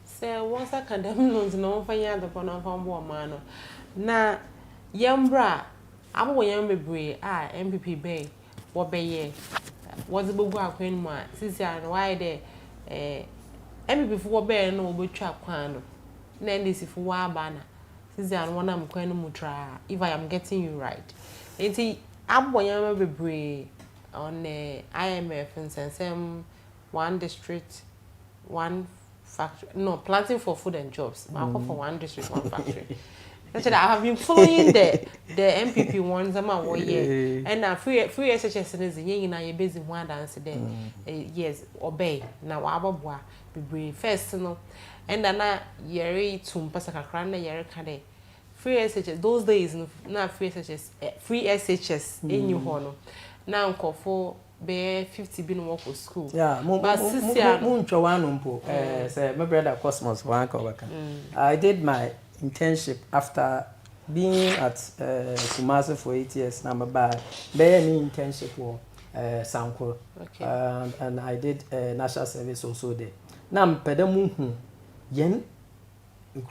se won sa ka dam loans na won fa nya az papa na omboa oma no na yambra abo yam bebre MPP bay wo beye wo ze bogu akwan mu a sisi an why de MPP fo wo be no wo betwa kwan no na ndisi fo wa ba na sisi an wona mkwan no mutra if I am getting you right enti aboyama bebre on IMF and sensem one district one factory no planting for food and jobs for one district one factory actually I have been following the MPP ones ama wo ye and na free SHS is yin na ye busy one dance there yes obey na wa aboboa bebre first no and na yere tum pasa kakra na yere ka de free SHS those days na free SHS in you hono na nkofo be 50 bin work for school yeah but muncho wanu mpo say my brother Cosmos one ka waka I did my internship after being at Kumasi for 8 years na my be internship for Sankoro okay. And I did national service also there na mpedemu hu yen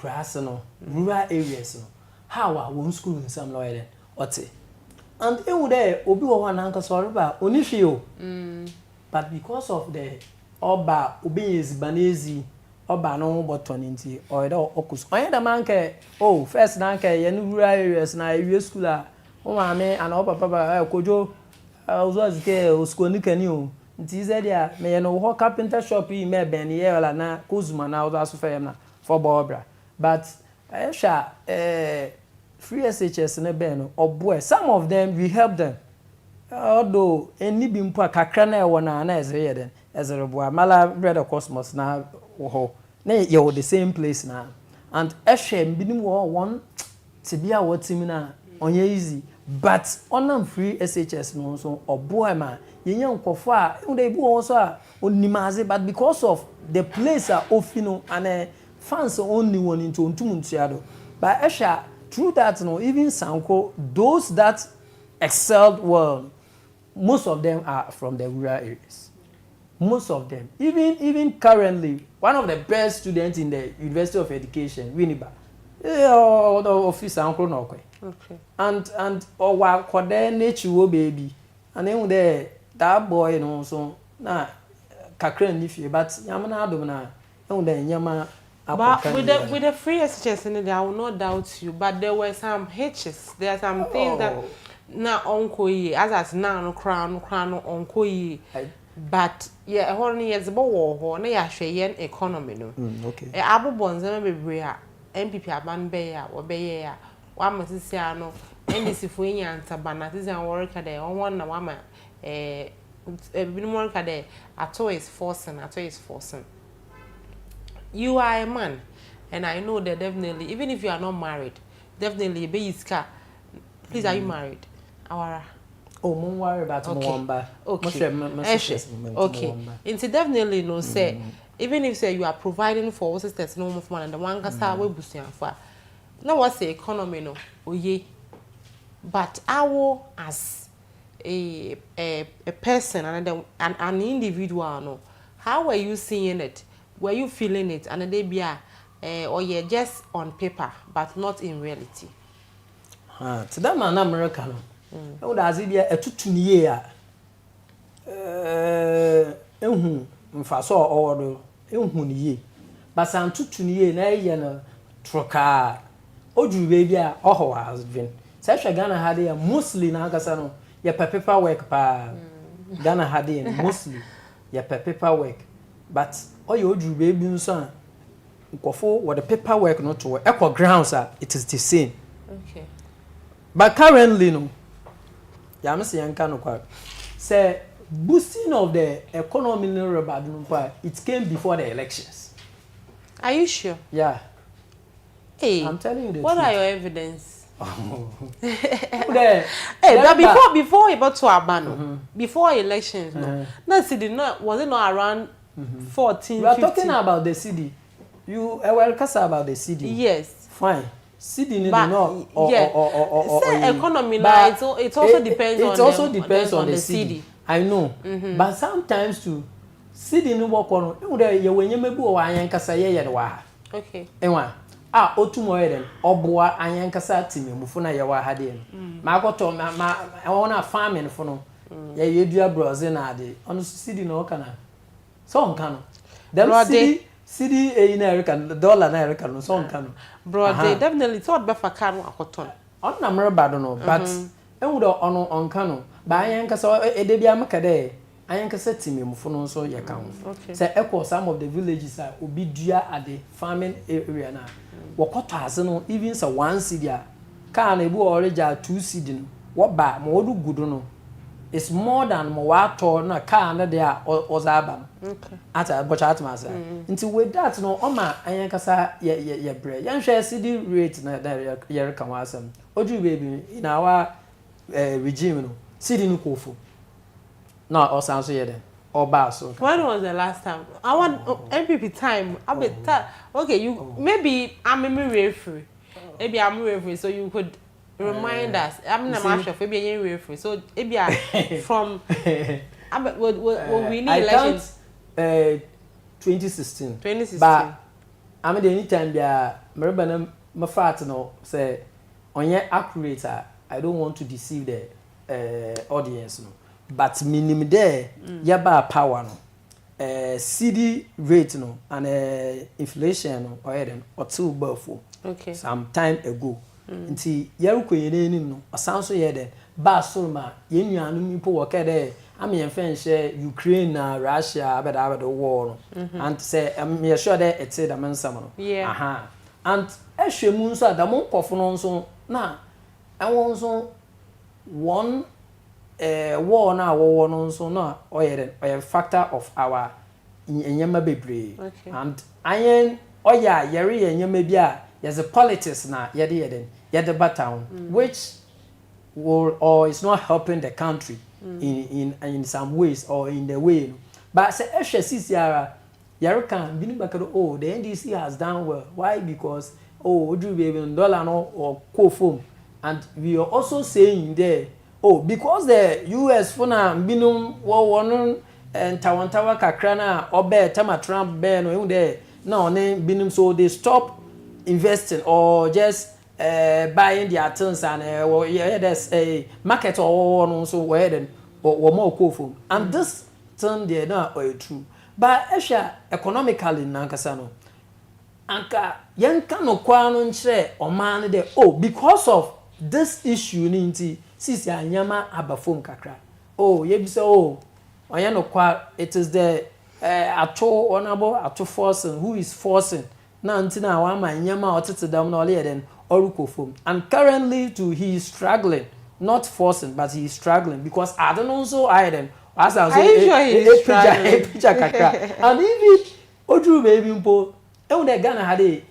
grass no rural areas no how are one school in some lawyer ote and e would there obi wo wan anka so reba onihwe o but because of the oba obi is banezi oba no button nti o da okus onye da man ke oh first na ke ye no rural areas na ewie school a o ma me and o papa kojo ozo azike o school ni kani o nti ze dia me ye no ho carpenter shop yi me ben ye wala na kozuma na ozo aso fam na for bobra but Aisha free SHS na ben no oboe some of them we help them although any bi mpo akakra na e wona na ezere den ezere boa mala brother Cosmos na wo na you the same place na and ehwe binim wo one tibia wotim na onye easy but onam free SHS no so oboe ma yenya nkofo a unda ibu won so a onimaze but because of the place are ofino and fans only one into ntumuntuado but esha through that no even Sanko those that excelled well most of them are from the rural areas most of them even currently one of the best students in the University of Education Winneba the office Sanko no okay and wa kwade nature baby and then there that boy no so na kakra ni fie but yamna adom na no then nyama. But with the free SHS in it, I will not doubt you. But there were some hitches. There are some things that now uncle as now no crown uncle. But yeah, horny years ago, na ya share economy no. Okay. Abu bonds na bebre a MPP aban be ya obeye ya. Wa masisi ano NDC fo nya ntabana tisi an work there on na wa ma binum work there ato is forcing. You are a man, and I know that definitely, even if you are not married, definitely be iska. Please, are you married? Awara. Oh, mon worry about Mwamba. Okay. Into definitely no say. Even if say you are providing for what's that no more man and the one kasa we busian for. Now what's the economy no? Oye. But our as a person and an individual no, how were you seeing it? Were you feeling it? And they be or yeah, just on paper, but not in reality. To that man America no. How does it be a tutuniye mfaso owodo ehun niye. But san tutuniye na ye no troka odu baby a oho has been. Say Ghana had a mostly na akasa no ye paper work pa. Ghana had a mostly ye paper work. But all you do baby nso nkofo with the paperwork not to equal grounds it is the same. Okay. But currently no ya me say yanka no kwa say boosting of the economy no it came before the elections. Are you sure? Yeah. Hey, I'm telling you the what truth. are your evidence? Hey, but before about to Abano, before elections, no. No, see, was it not around 14? We are talking about the city. You well kasa about the city. Yes. Fine. City need no. Or economy now. It also depends on. It also depends on the city. I know. But sometimes too, city no work on. You there you when you maybe o ayan kasa ye de wa. Okay. Enwa. Otumo eden oboa ayan kasa timi mufu na ye wa ha de. Ma akoto ma wona farming fo no. Ye dua brazil na ade. Ono city no kana. So on kano. Them city in America, dollar na America no so on kano. Bro, they definitely thought better kano akoton. On na mreba do no, but enwo ono on kano. Ba ayan kasa ede bia maka de ayan kasa timi mufo no so ye kan. Say echo some of the villages are obi dua at the farming area na. Wokoto ase no even say 1 cedi a car na ebu orija 2 cedi no. Wo ba ma odu gudu no. It's more than mowato na car na there ozaba. Okay. Ata bocha atmasa. Until with that no oma ayan kasa ye bre. Yan hwe cedi rate na there ye kan wasam. Odu baby in our regime no. Cedi no kofo. No osan so ye den. Oba so. When was the last time? I want MPP time. Okay, you maybe I'm referee. Maybe I'm referee so you could remind us. I'm not sure if maybe you're referee. So maybe from we need elections 2016. 2016. But I mean anytime there remember my fat no say onye accurate I don't want to deceive the audience no. But minimum there yaba power no. CD rate no and inflation no or two buffo. Okay. Some time ago. Nti yeruko yenenim no asan so ye de ba solma ye nuanu mi po work there am ye fen share Ukraine na Russia abeda war no and say me sure that it's the mensam no yeah and ehwemu nso adamon kofo no nso na enwo nso one war na war no nso no oye factor of our enyema bebre and ayen oya yere enyema bi a there's a politics na yede batown which will or is not helping the country in some ways or in the way no. But say CCR yare kan binu bakado oh the NDC has done well. Why? Because odu baby dollar no or co-form and we are also saying there because the US funa binu wo and tawantawa kakra na obe tama Trump be no there na one binum so they stop investing or just buying their things and there's a market or no so where then or more cool and this thing they not true but ehwa economically nankasa no anka yenka no kwa no nkyere oman de oh because of this issue ni nti sisi anyama abafom kakra oh yebisa oh oya no kwa it is the ato honorable ato forcing who is forcing na nti na wa ma anyama otete dam na ole den orukofom and currently too he is struggling not forcing but he is struggling because I don't know so I then as I say a picture kakra and if it odru baby mpo e won Ghana had